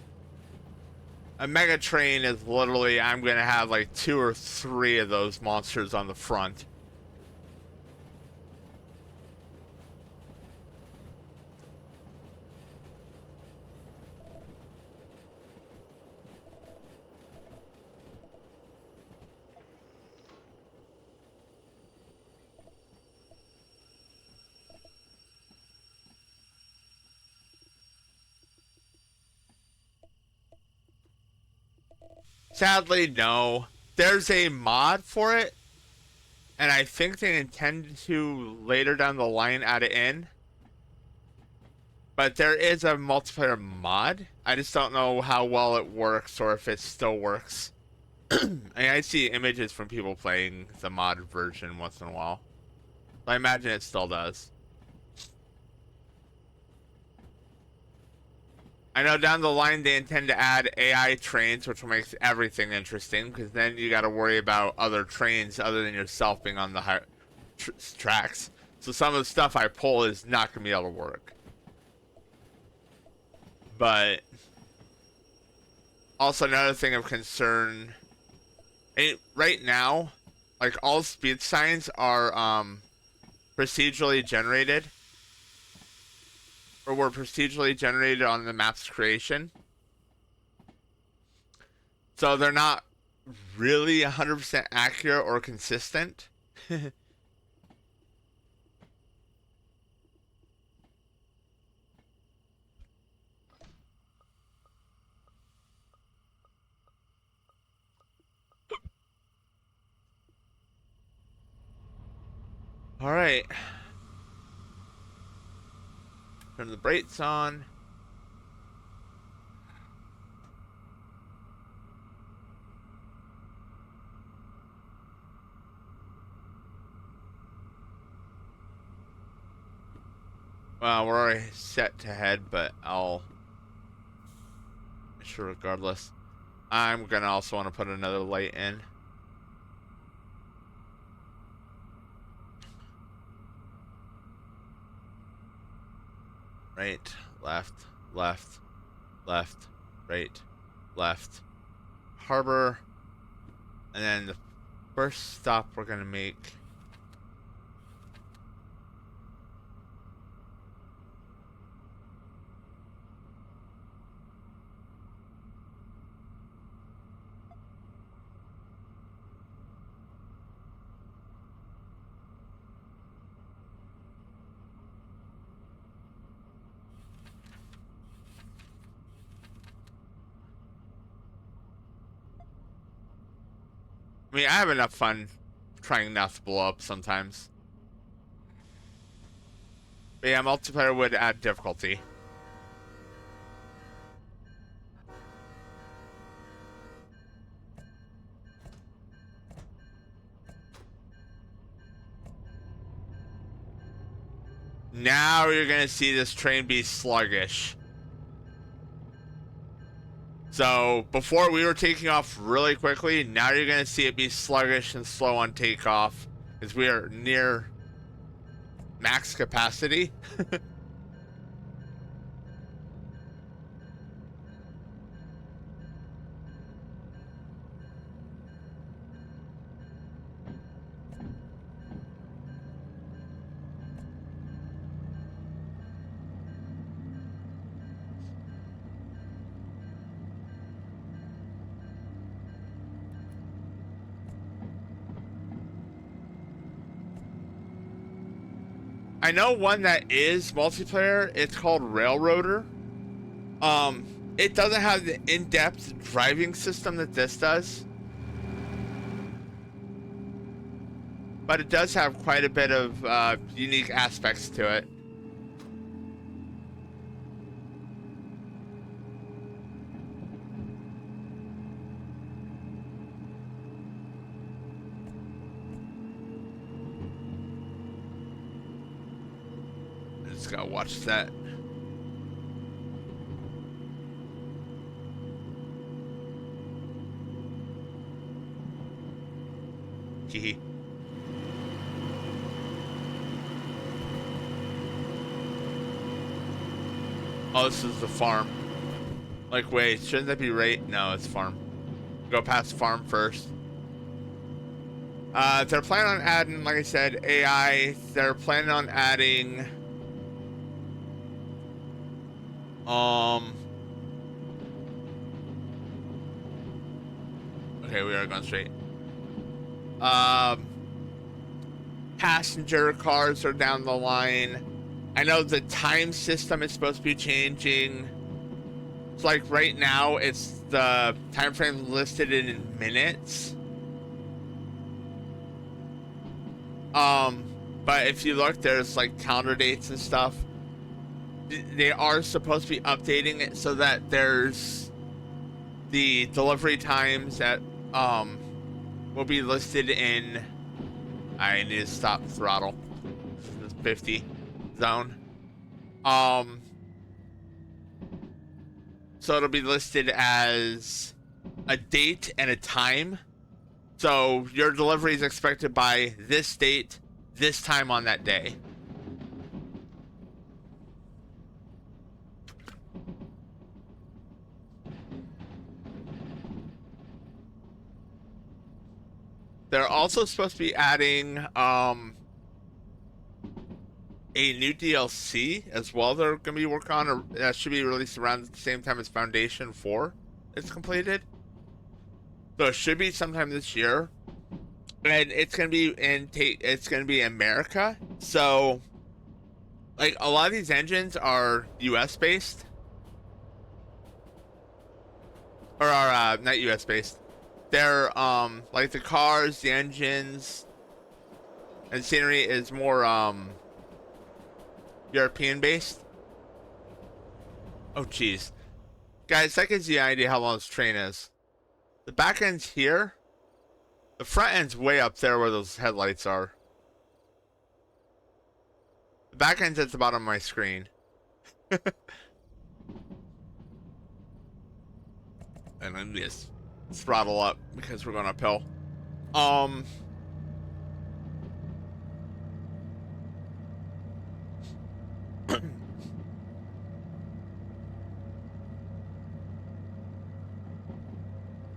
Speaker 1: A mega train is literally I'm gonna have like 2 or 3 of those monsters on the front. Sadly, no. There's a mod for it, and I think they intend to later down the line add it in. But there is a multiplayer mod. I just don't know how well it works or if it still works. I see images from people playing the mod version once in a while. I imagine it still does. I know down the line they intend to add AI trains, which will make everything interesting, because then you got to worry about other trains other than yourself being on the tracks. So some of the stuff I pull is not going to be able to work. But also another thing of concern, right now, like all speed signs are procedurally generated, or were procedurally generated on the map's creation. So they're not really 100% accurate or consistent. All right. Turn the brakes on. Well, we're already set to head, but I'll sure regardless. I'm gonna also want to put another light in. Right, left, left, left, right, left. Harbor. And then the first stop we're gonna make. I mean, I have enough fun trying not to blow up sometimes. But yeah, multiplayer would add difficulty. Now you're gonna see this train be sluggish. So before we were taking off really quickly, now you're gonna see it be sluggish and slow on takeoff, as we are near max capacity. I know one that is multiplayer. It's called Railroader. It doesn't have the in-depth driving system that this does, but it does have quite a bit of unique aspects to it. I just gotta watch that. Hee. Oh, this is the farm. Like, wait, shouldn't that be right? No, it's farm. Go past farm first. They're planning on adding, like I said, AI. They're planning on adding... Okay, we are going straight. Passenger cars are down the line. I know the time system is supposed to be changing. It's like right now, it's the time frame listed in minutes. But if you look, there's like calendar dates and stuff. They are supposed to be updating it so that there's the delivery times that will be listed in. I need to stop throttle. 50 zone. So it'll be listed as a date and a time. So your delivery is expected by this date, this time on that day. They're also supposed to be adding a new DLC as well. They're going to be working on that should be released around the same time as Foundation 4 is completed. So it should be sometime this year, and it's going to be in America. So, like, a lot of these engines are U.S. based, or are not U.S. based. They're like the cars, the engines, and scenery is more European based. Oh jeez, guys, that gives you an idea how long this train is. The back end's here. The front end's way up there where those headlights are. The back end's at the bottom of my screen. And then just throttle up because we're going uphill.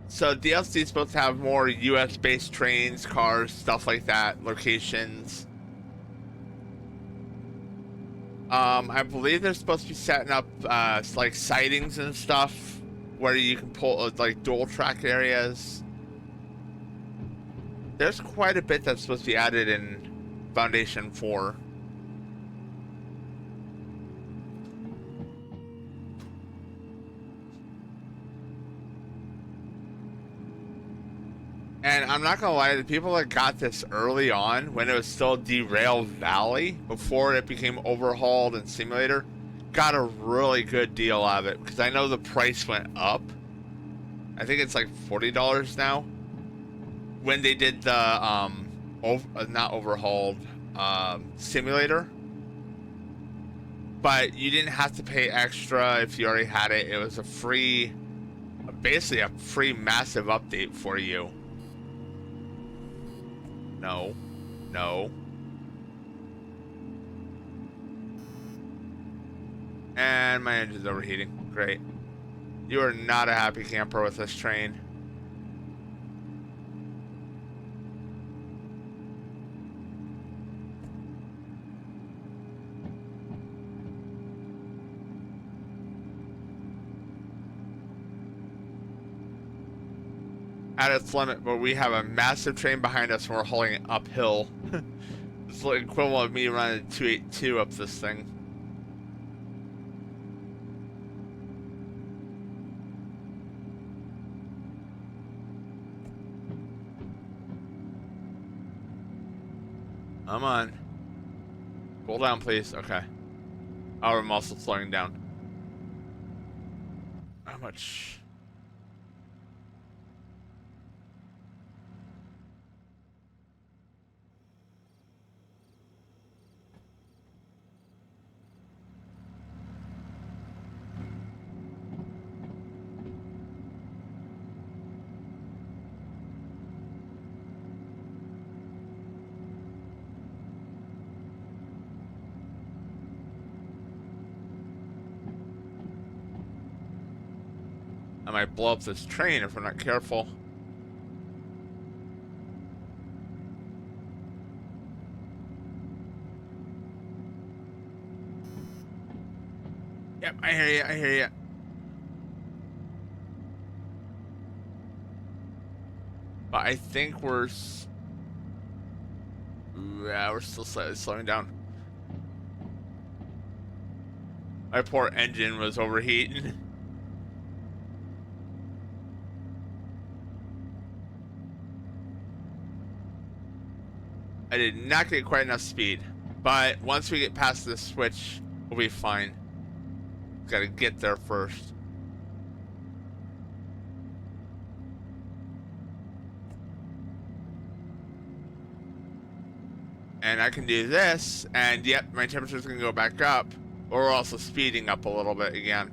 Speaker 1: So DLC is supposed to have more US based trains, cars, stuff like that, locations. I believe they're supposed to be setting up like sightings and stuff where you can pull like dual track areas. There's quite a bit that's supposed to be added in Foundation 4. And I'm not gonna lie, the people that got this early on, when it was still Derail Valley, before it became overhauled and simulator, got a really good deal out of it, because I know the price went up. I think it's like $40 now. When they did the not overhauled simulator, but you didn't have to pay extra if you already had it. It was a free, basically a free massive update for you. No. No. And my engine's overheating. Great. You are not a happy camper with this train. At its limit, but we have a massive train behind us and we're hauling it uphill. It's the equivalent of me running 282 up this thing. Come on. Cool down, please. Okay. Oh, I'm also slowing down. How much? I might blow up this train if we're not careful. Yep, I hear you, I hear you. But I think we're still slightly slowing down. My poor engine was overheating. I did not get quite enough speed, but once we get past this switch, we'll be fine. Gotta get there first. And I can do this, and yep, my temperature's gonna go back up, but we're also speeding up a little bit again.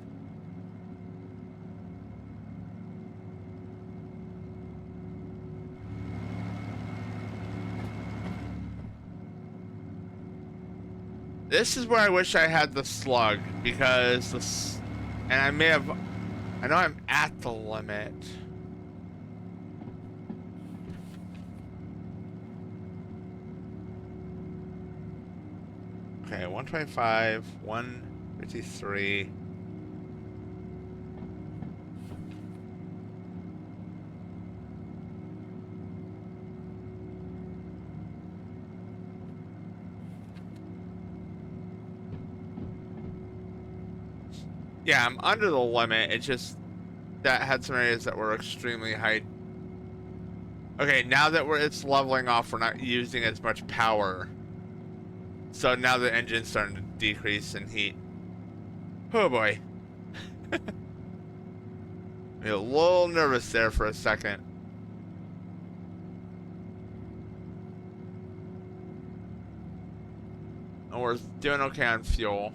Speaker 1: This is where I wish I had the slug, because this, and I know I'm at the limit. Okay, 125, 153. Yeah, I'm under the limit. It's just that had some areas that were extremely high. Okay, now that it's leveling off, we're not using as much power. So now the engine's starting to decrease in heat. Oh boy. I'm a little nervous there for a second. And we're doing okay on fuel.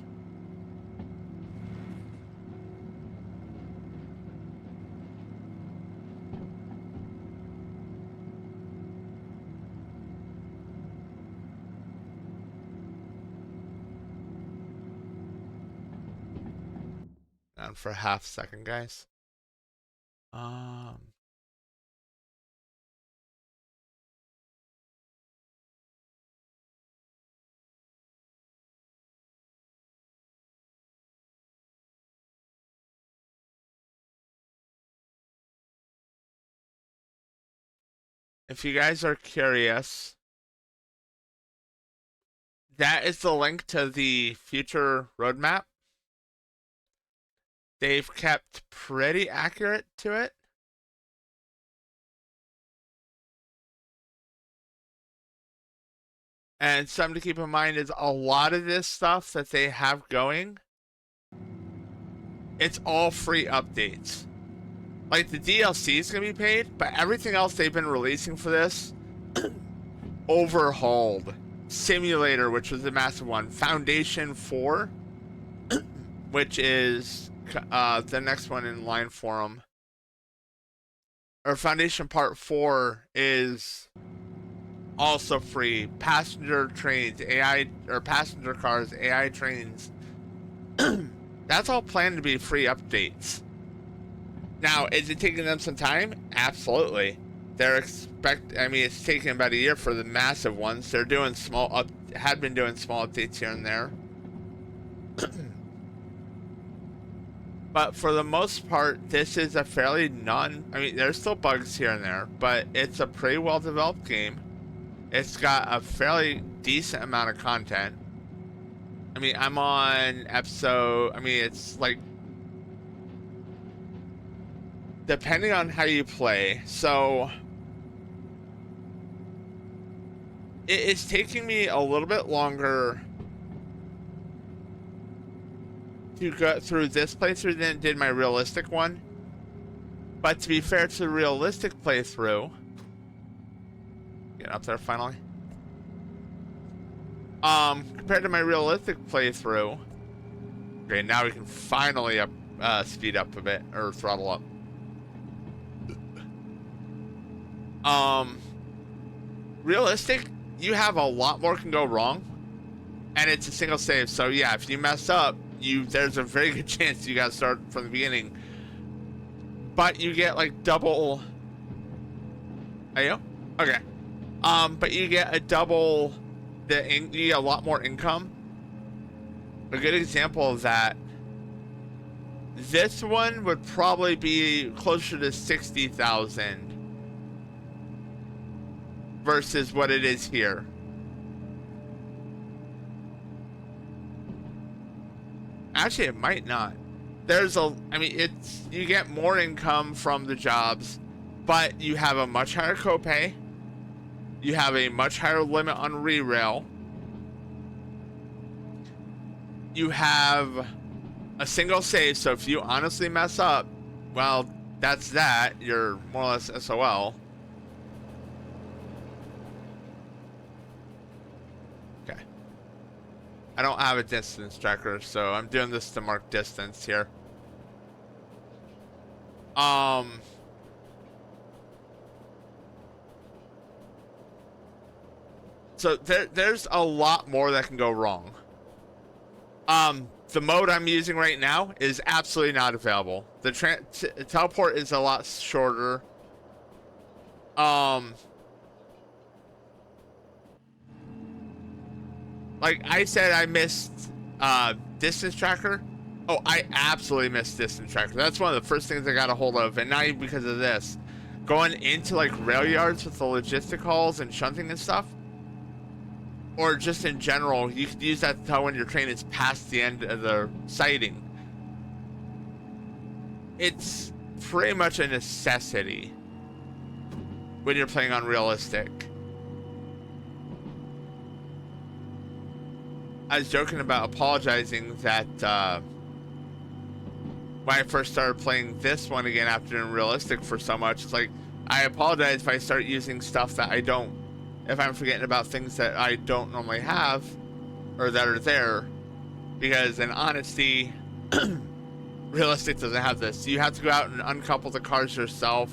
Speaker 1: Down for half a second, guys. If you guys are curious, that is the link to the future roadmap. They've kept pretty accurate to it. And something to keep in mind is a lot of this stuff that they have going, it's all free updates. Like the DLC is going to be paid, but everything else they've been releasing for this, overhauled. Simulator, which was the massive one. Foundation 4, which is the next one in line for them. Or Foundation Part 4 is also free. Passenger trains, AI, or passenger cars, AI trains. That's all planned to be free updates. Now, is it taking them some time? Absolutely. I mean, it's taking about a year for the massive ones. They're doing had been doing small updates here and there. But for the most part, this is a fairly I mean, there's still bugs here and there, but it's a pretty well developed game. It's got a fairly decent amount of content. I mean, I'm on episode, I mean, it's like, depending on how you play. So it's taking me a little bit longer to go through this playthrough than it did my realistic one. But to be fair to the realistic playthrough, get up there finally. Compared to my realistic playthrough, okay, now we can finally speed up a bit, or throttle up. Realistic, you have a lot more can go wrong, and it's a single save. So yeah, if you mess up, there's a very good chance you gotta start from the beginning. But you get like double. Ayo? Okay. But you get a double. You get a lot more income. A good example of that. This one would probably be closer to 60,000 versus what it is here. Actually, it might not. I mean, you get more income from the jobs, but you have a much higher copay. You have a much higher limit on re-rail. You have a single save, so if you honestly mess up, well, that's that. You're more or less SOL. Okay. I don't have a distance tracker, so I'm doing this to mark distance here. So there's a lot more that can go wrong. The mode I'm using right now is absolutely not available. The teleport is a lot shorter. Like I said, I missed distance tracker. Oh, I absolutely missed distance tracker. That's one of the first things I got a hold of, and not even because of this. Going into like rail yards with the logistic hauls and shunting and stuff, or just in general, you could use that to tell when your train is past the end of the siding. It's pretty much a necessity when you're playing on realistic. I was joking about apologizing that when I first started playing this one again after doing realistic for so much, it's like, I apologize if I start using stuff that I don't, if I'm forgetting about things that I don't normally have, or that are there, because in honesty, realistic doesn't have this. You have to go out and uncouple the cars yourself.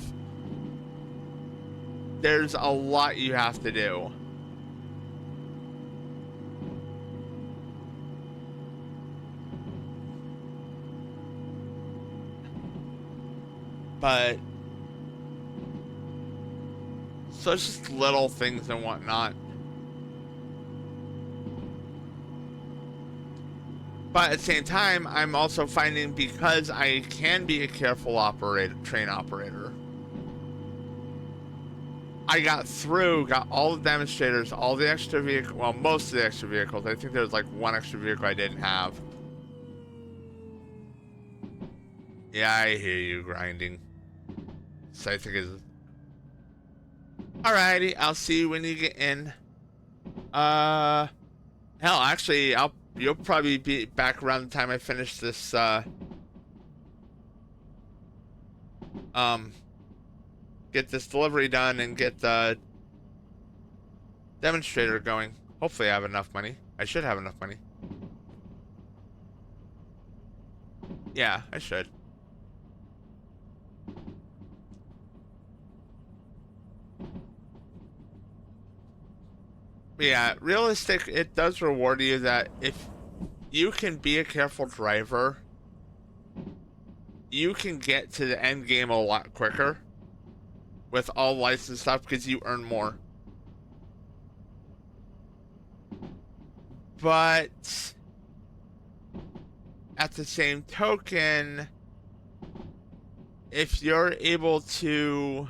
Speaker 1: There's a lot you have to do. But so it's just little things and whatnot. But at the same time, I'm also finding, because I can be a careful train operator, I got all the demonstrators, all the extra vehicles, well, most of the extra vehicles. I think there's like one extra vehicle I didn't have. Yeah, I hear you grinding. So I think is. Alrighty, I'll see you when you get in. Hell, actually, you'll probably be back around the time I finish this. Get this delivery done and get the demonstrator going. Hopefully, I have enough money. I should have enough money. Yeah, I should. Yeah, realistic, it does reward you that if you can be a careful driver, you can get to the end game a lot quicker with all licensed stuff because you earn more. But at the same token, if you're able to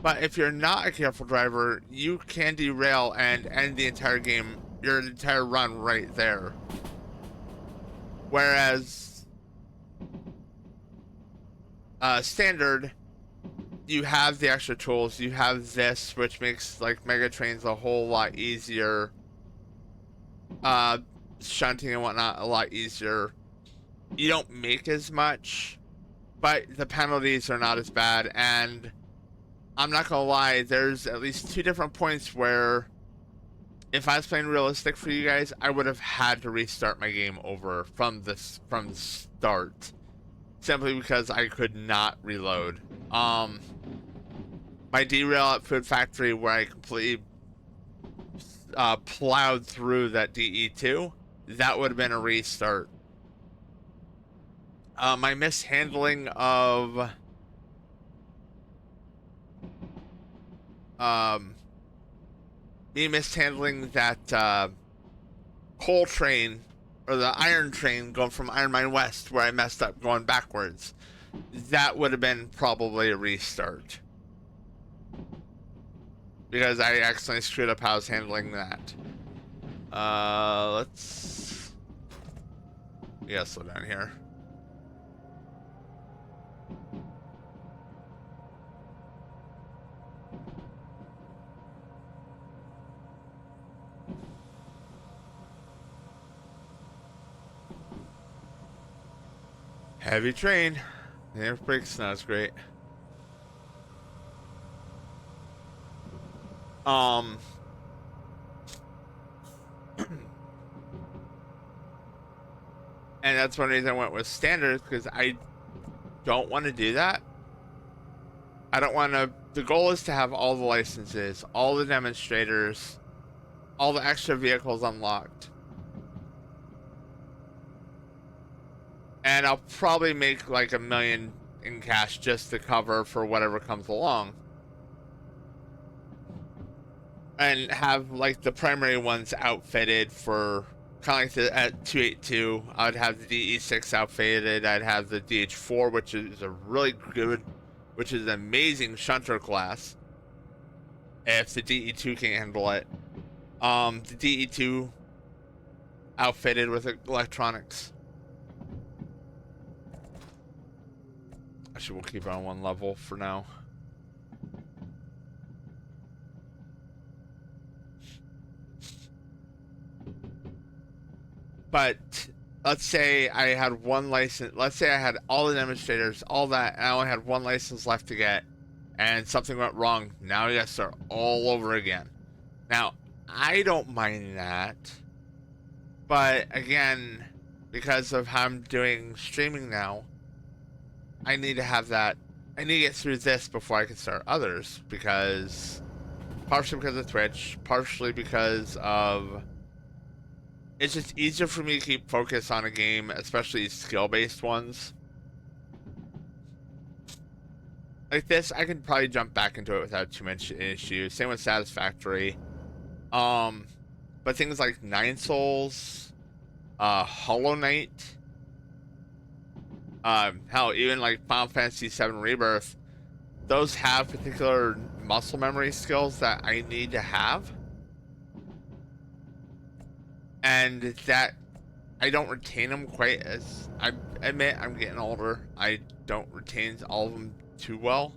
Speaker 1: But if you're not a careful driver, you can derail and end the entire game, your entire run right there. Whereas standard, you have the extra tools. You have this, which makes like mega trains a whole lot easier. Shunting and whatnot a lot easier. You don't make as much, but the penalties are not as bad. And I'm not gonna lie, there's at least 2 different points where if I was playing realistic for you guys, I would have had to restart my game over from the start, simply because I could not reload. My derail at Food Factory, where I completely plowed through that DE2, that would have been a restart. My mishandling of me mishandling that coal train, or the iron train going from Iron Mine West, where I messed up going backwards, that would have been probably a restart, because I accidentally screwed up how I was handling that. We gotta slow down here. Heavy train. The air brake's not as great. And that's one reason I went with standard, because I don't want to do that. I don't want to. The goal is to have all the licenses, all the demonstrators, all the extra vehicles unlocked. And I'll probably make like $1 million in cash just to cover for whatever comes along. And have like the primary ones outfitted for kind of like at 282. I'd have the DE6 outfitted. I'd have the DH4, which is a really good, which is an amazing shunter class. If the DE2 can't handle it, the DE2 outfitted with electronics. Actually, we'll keep it on one level for now. But let's say I had one license. Let's say I had all the demonstrators, all that, and I only had one license left to get, and something went wrong. Now you gotta start all over again. Now, I don't mind that. But again, because of how I'm doing streaming now, I need to have that. I need to get through this before I can start others, because partially because of Twitch, partially because of it's just easier for me to keep focus on a game, especially skill-based ones. Like this, I can probably jump back into it without too much issue. Same with Satisfactory. But things like Nine Souls, Hollow Knight, hell, even like Final Fantasy VII Rebirth, those have particular muscle memory skills that I need to have. And that I don't retain them quite as, I admit I'm getting older. I don't retain all of them too well.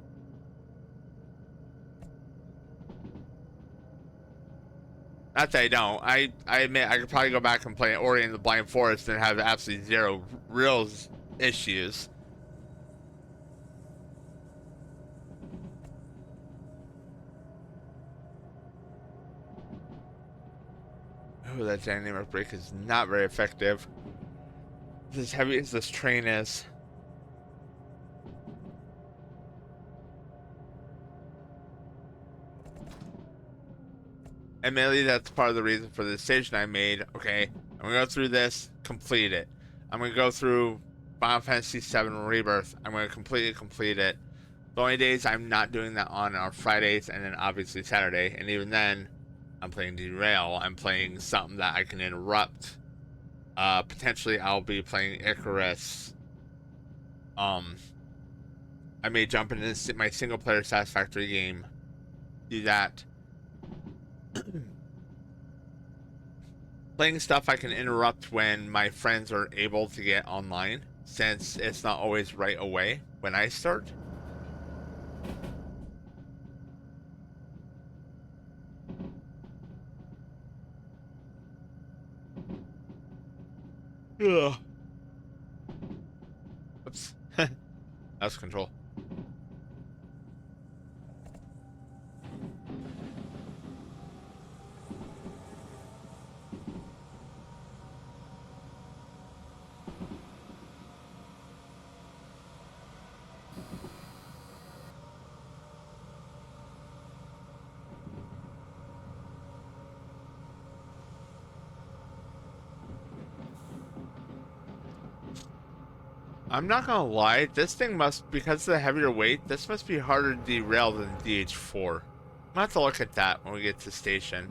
Speaker 1: Not that I don't. I admit I could probably go back and play Ori and the Blind Forest and have absolutely zero real issues. Oh, that dynamic brake is not very effective. As heavy as this train is. Admittedly, that's part of the reason for the decision I made. Okay, I'm gonna go through this, complete it. I'm gonna go through Final Fantasy VII Rebirth. I'm gonna completely complete it. The only days I'm not doing that on are Fridays and then obviously Saturday. And even then, I'm playing Derail. I'm playing something that I can interrupt. Potentially, I'll be playing Icarus. I may jump into my single-player Satisfactory game do that. Playing stuff I can interrupt when my friends are able to get online, since it's not always right away when I start. Ugh. Oops. That's control. I'm not gonna lie, this thing must, because of the heavier weight, this must be harder to derail than DH4. I'm gonna have to look at that when we get to the station.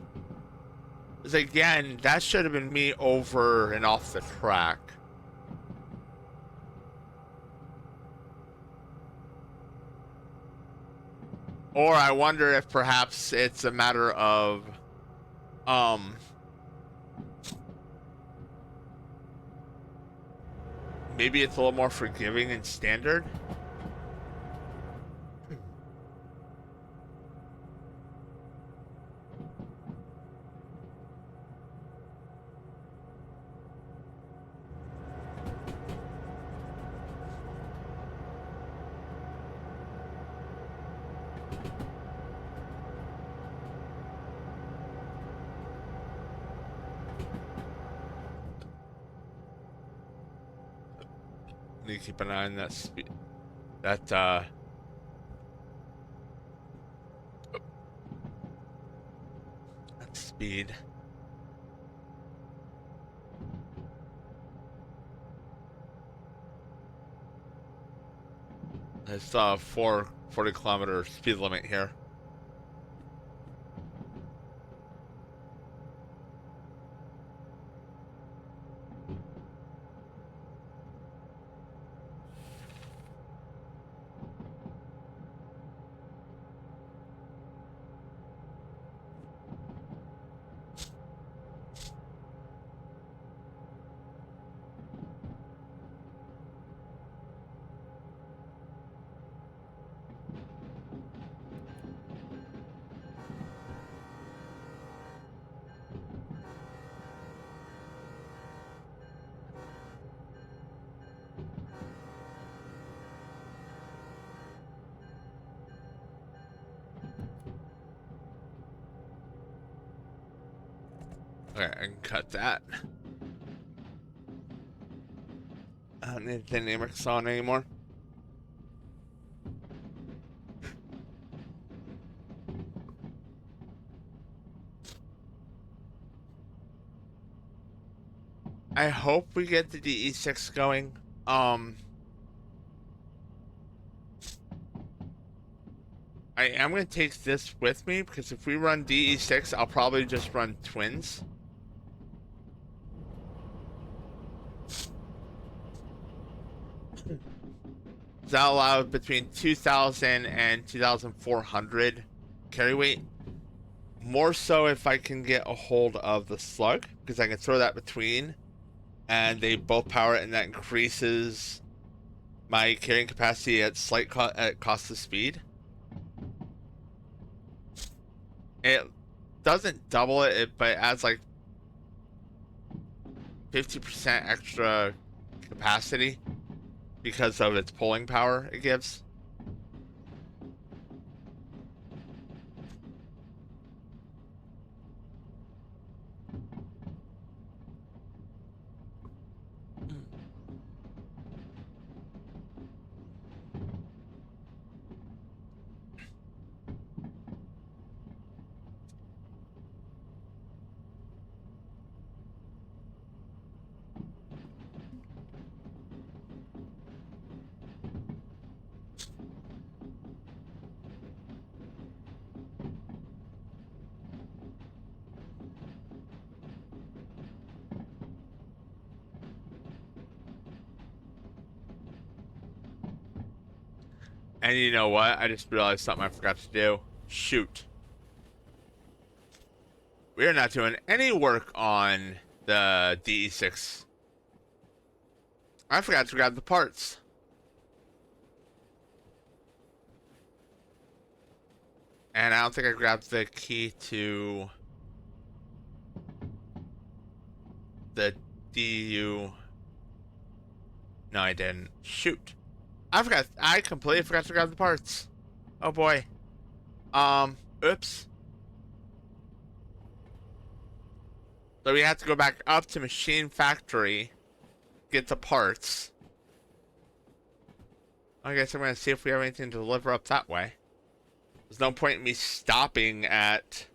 Speaker 1: Because again, that should have been me over and off the track. Or I wonder if perhaps it's a matter of, maybe it's a little more forgiving and standard. Need to keep an eye on that speed. That speed. It's 40-kilometer speed limit here. Okay, I can cut that. I don't need the dynamics on anymore. I hope we get the DE6 going. I am going to take this with me because if we run DE6, I'll probably just run twins. That allows between 2,000 and 2,400 carry weight. More so if I can get a hold of the slug, because I can throw that between, and they both power it, and that increases my carrying capacity at slight cost of speed. It doesn't double it, but it adds like 50% extra capacity because of its pulling power it gives. And you know what? I just realized something I forgot to do. Shoot. We are not doing any work on the DE6. I forgot to grab the parts. And I don't think I grabbed the key to the DU. No, I didn't. Shoot. I completely forgot to grab the parts. Oh boy. Oops. So we have to go back up to Machine Factory, get the parts. I guess I'm gonna see if we have anything to deliver up that way. There's no point in me stopping at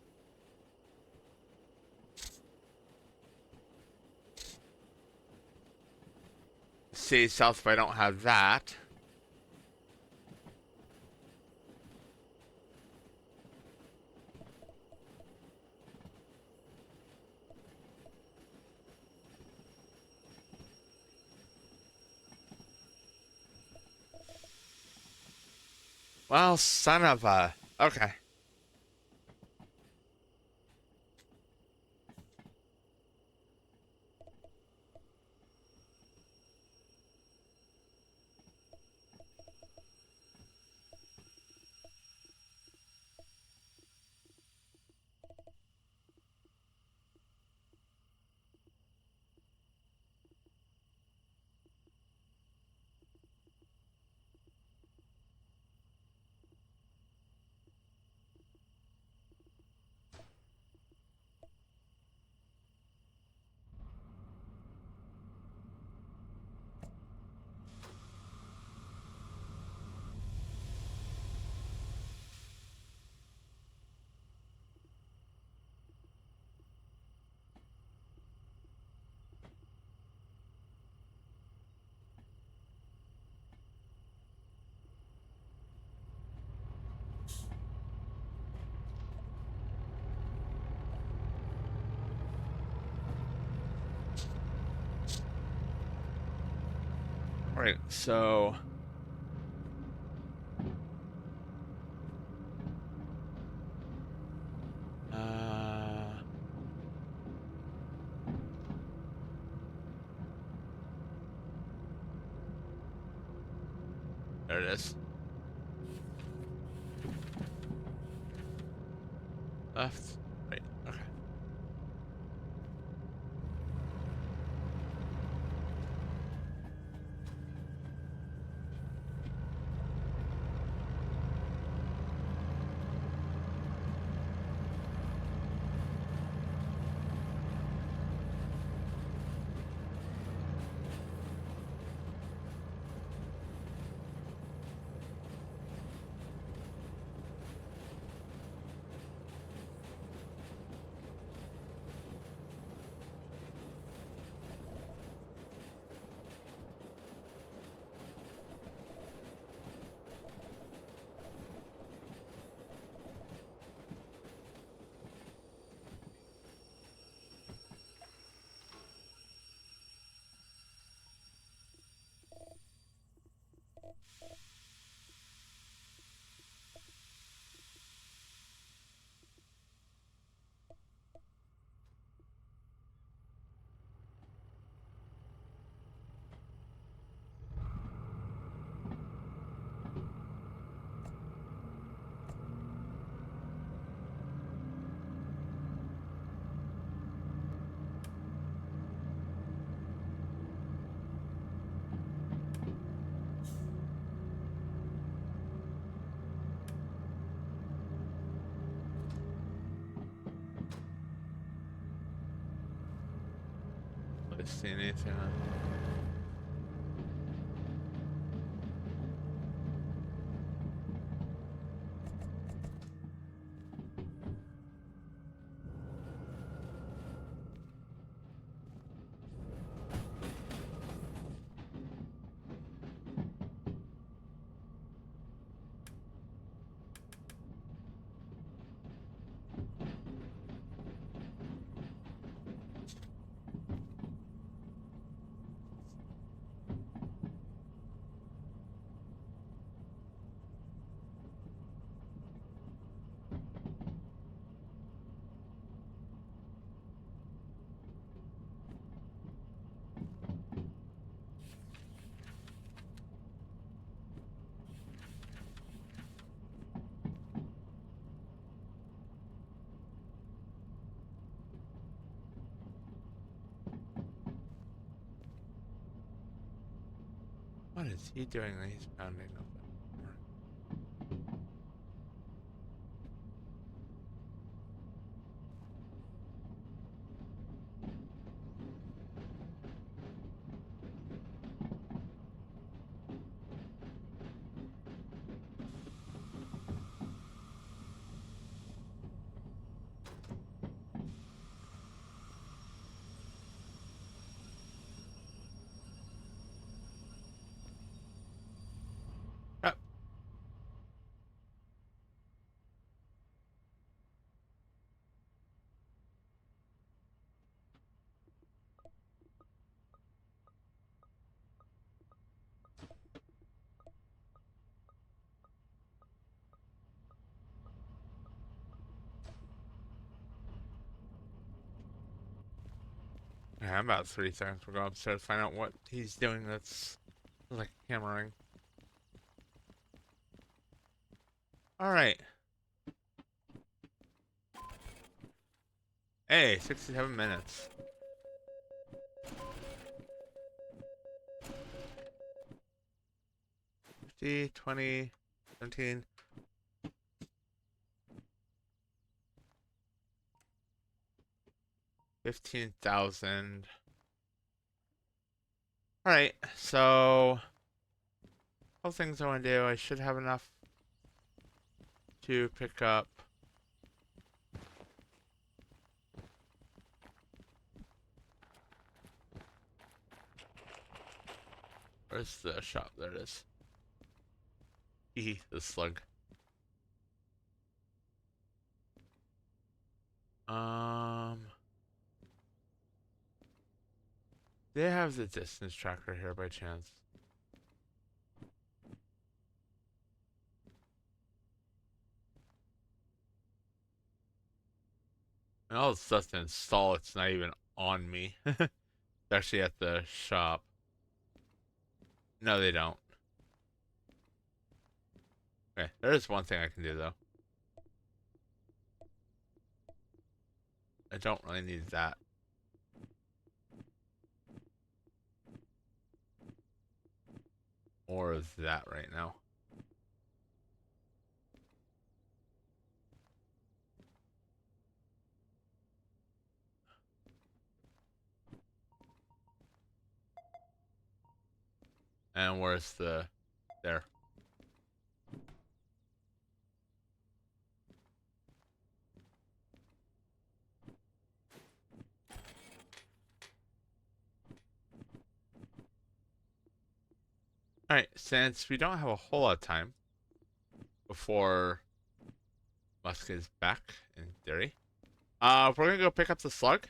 Speaker 1: City South if I don't have that. Well, son of a... Okay. Alright, so... There it is. Left. Right. Okay. Let's see anything on... What is he doing that he's pounding up? Yep. Yeah, I'm about 3 seconds. We'll go upstairs to find out what he's doing that's like hammering. Alright. Hey, 67 minutes. 50, 20, 17. 15,000. Alright, so couple things I want to do. I should have enough to pick up where's the shop? There it is. The slug. They have the distance tracker here by chance. And all the stuff to install, it's not even on me. It's actually at the shop. No, they don't. Okay, there is one thing I can do though. I don't really need that. Or is that right now? And where's the... There. Alright, since we don't have a whole lot of time before Musk is back in Derail, we're gonna go pick up the slug.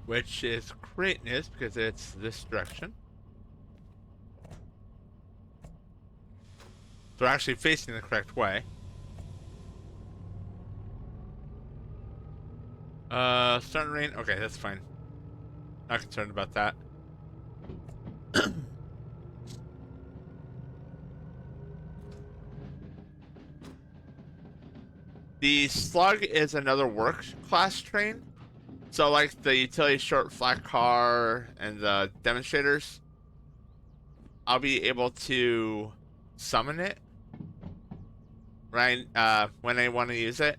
Speaker 1: Which is great news because it's this direction. So we're actually facing the correct way. Starting to rain? Okay, that's fine. Not concerned about that. The slug is another work class train. So like the utility short flat car and the demonstrators, I'll be able to summon it right when I want to use it.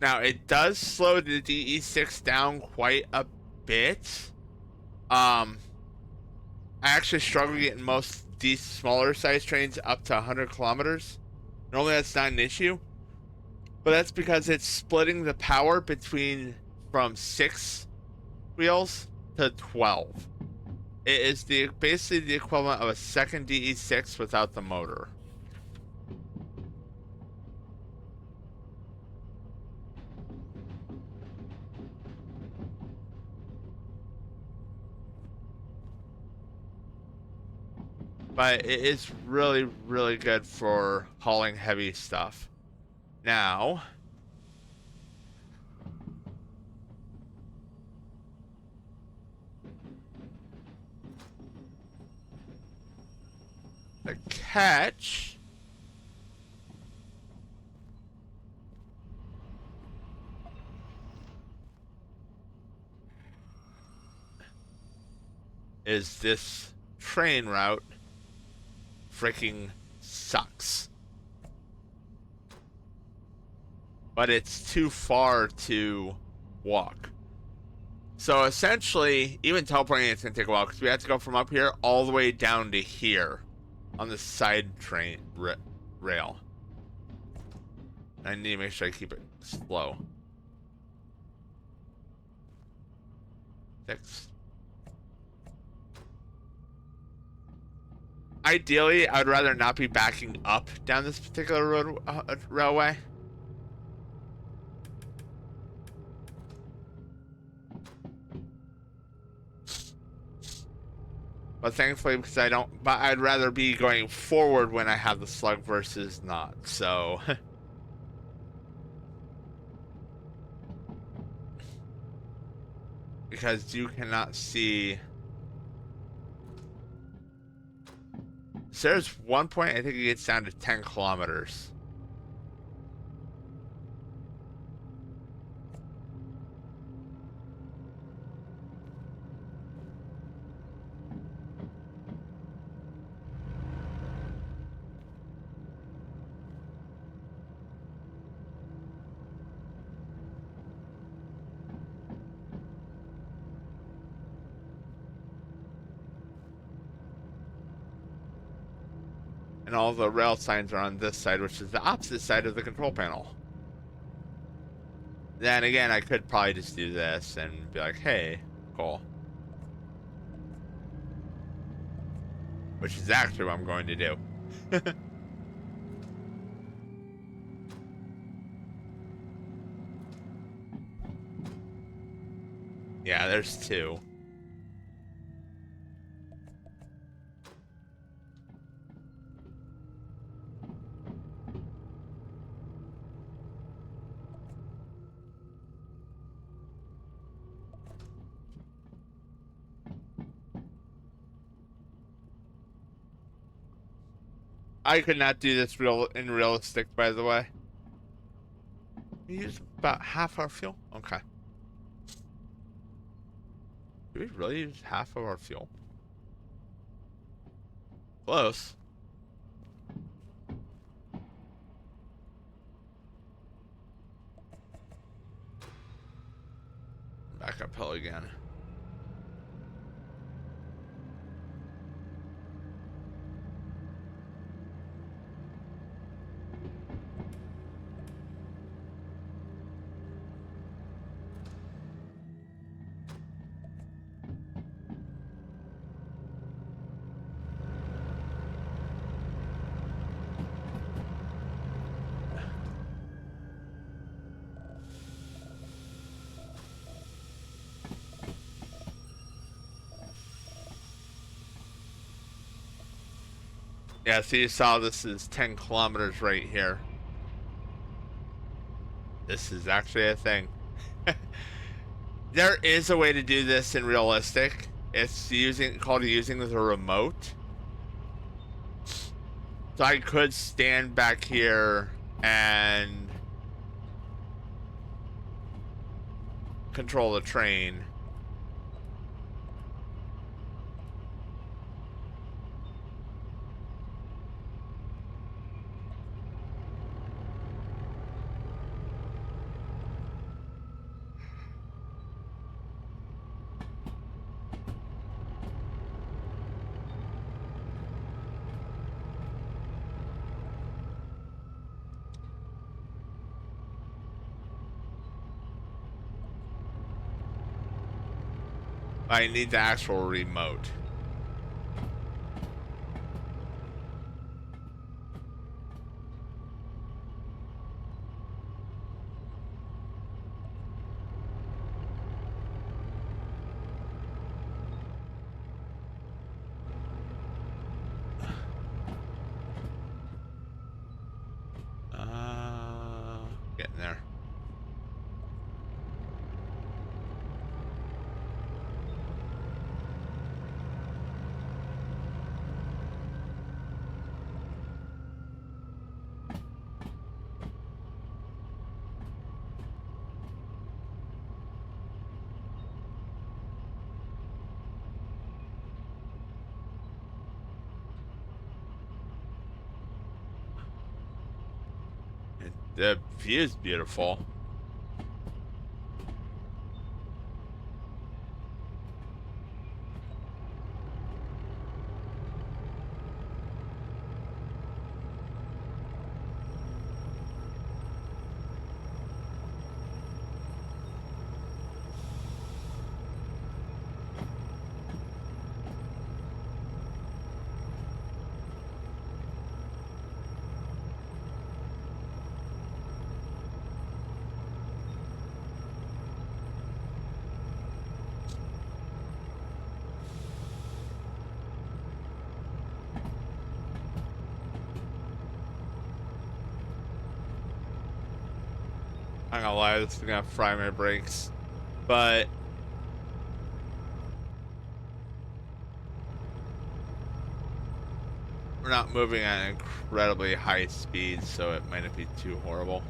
Speaker 1: Now it does slow the DE6 down quite a bit. I actually struggle getting most these smaller size trains up to 100 kilometers. Normally that's not an issue, but that's because it's splitting the power between from 6 wheels to 12. It is basically the equivalent of a second DE6 without the motor. But it is really, really good for hauling heavy stuff. Now, The catch is this train route freaking sucks. But it's too far to walk. So essentially, even teleporting it's gonna take a while because we have to go from up here all the way down to here on the side train rail. I need to make sure I keep it slow. 6. Ideally, I would rather not be backing up down this particular road railway. But thankfully, because I don't, but I'd rather be going forward when I have the slug versus not, so. Because you cannot see. So there's one point, I think it gets down to 10 kilometers. And all the rail signs are on this side, which is the opposite side of the control panel. Then again, I could probably just do this and be like, hey, cool. Which is actually what I'm going to do. Yeah, there's 2. I could not do this in realistic, by the way. We use about half our fuel? Okay. Do we really use half of our fuel? Close. Back uphill again. Yeah, so you saw this is 10 kilometers right here. This is actually a thing. There is a way to do this in realistic. It's called using the remote. So I could stand back here and control the train. I need the actual remote. Getting there. The view is beautiful. I'm not gonna lie, this is gonna fry my brakes. But we're not moving at an incredibly high speed, so it might not be too horrible.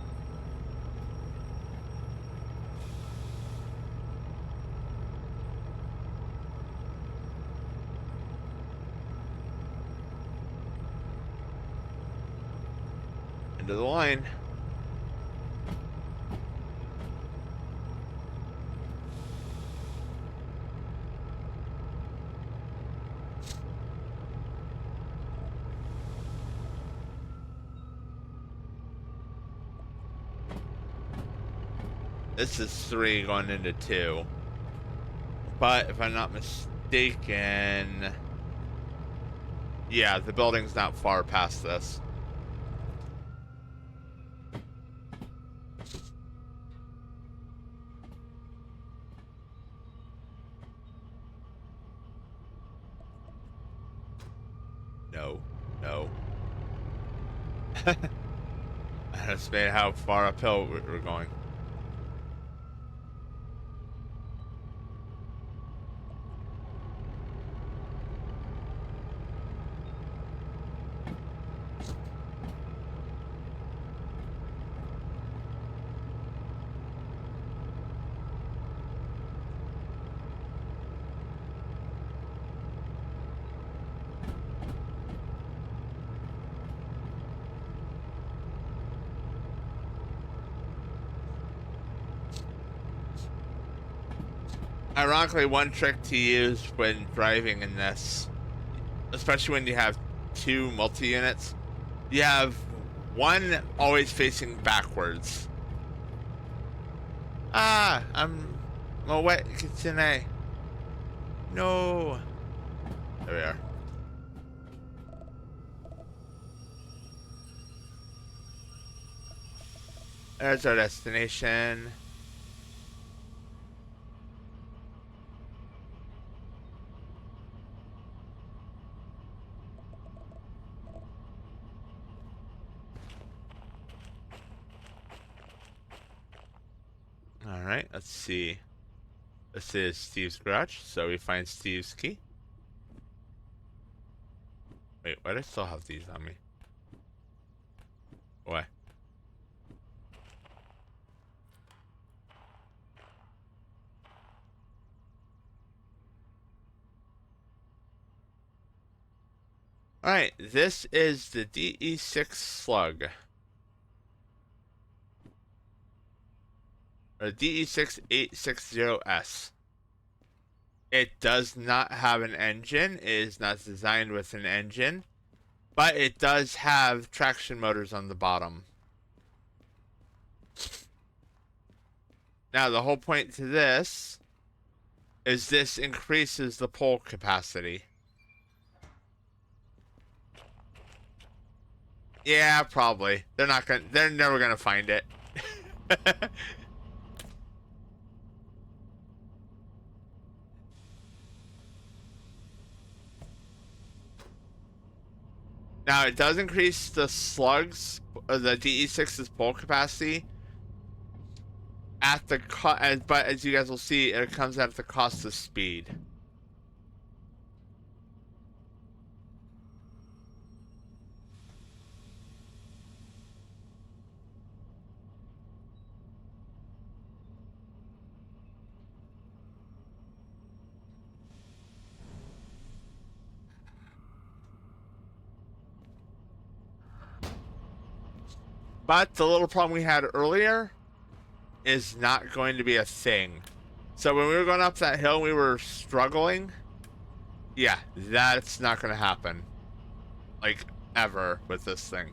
Speaker 1: Into the line. This is 3 going into 2. But if I'm not mistaken, yeah, the building's not far past this. No, no. I estimate how far uphill we're going. Ironically, one trick to use when driving in this, especially when you have 2 multi-units, you have one always facing backwards. Ah, I'm a wet kitsune. No. There we are. There's our destination. Alright, let's see. This is Steve's garage, so we find Steve's key. Wait, why do I still have these on me? Why? Alright, this is the DE6 slug. Or DE6 860S. It does not have an engine. It is not designed with an engine. But it does have traction motors on the bottom. Now, the whole point to this is this increases the pole capacity. Yeah, probably. They're never gonna find it. Now, it does increase the slugs, or the DE6's pole capacity at the but as you guys will see, it comes at the cost of speed. But the little problem we had earlier is not going to be a thing. So when we were going up that hill, we were struggling. Yeah, that's not going to happen. Like, ever with this thing.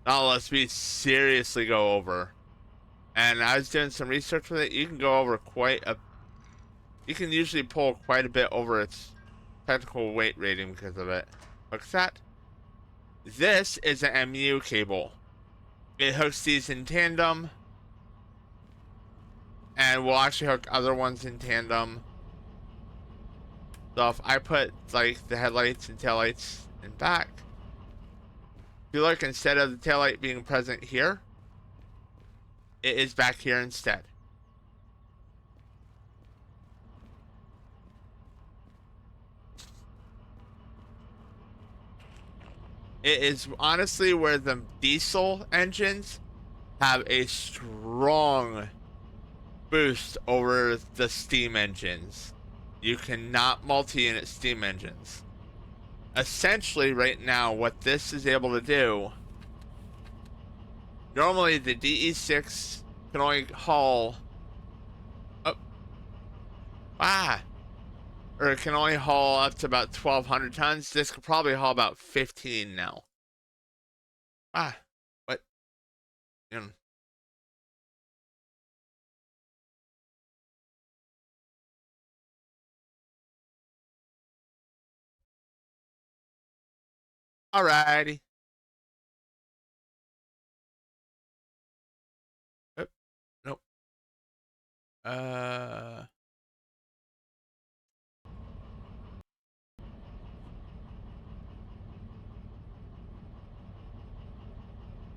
Speaker 1: Not unless we seriously go over. And I was doing some research with it. You can go over you can usually pull quite a bit over its technical weight rating because of it. Look at that. This is an MU cable. It hooks these in tandem. And we'll actually hook other ones in tandem. So if I put like the headlights and taillights in back, if you look, instead of the taillight being present here, it is back here instead. It is honestly where the diesel engines have a strong boost over the steam engines. You cannot multi-unit steam engines. Essentially, right now, what this is able to do, normally the DE6 can only haul, or it can only haul up to about 1,200 tons. This could probably haul about 15 now. What? You know. Alrighty. Oop, nope.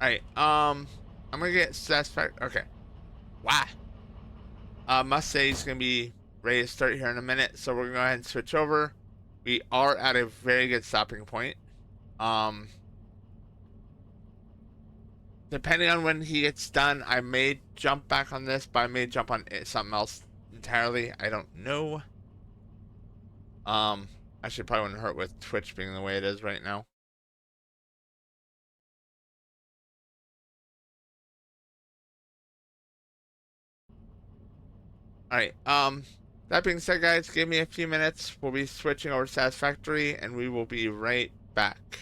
Speaker 1: Alright, I'm gonna get suspect. Okay. Wow. Must say he's gonna be ready to start here in a minute, so we're gonna go ahead and switch over. We are at a very good stopping point. Depending on when he gets done, I may jump back on this, but I may jump on something else entirely. I don't know. Actually, probably wouldn't hurt with Twitch being the way it is right now. Alright, that being said, guys, give me a few minutes. We'll be switching over to Satisfactory, and we will be right back.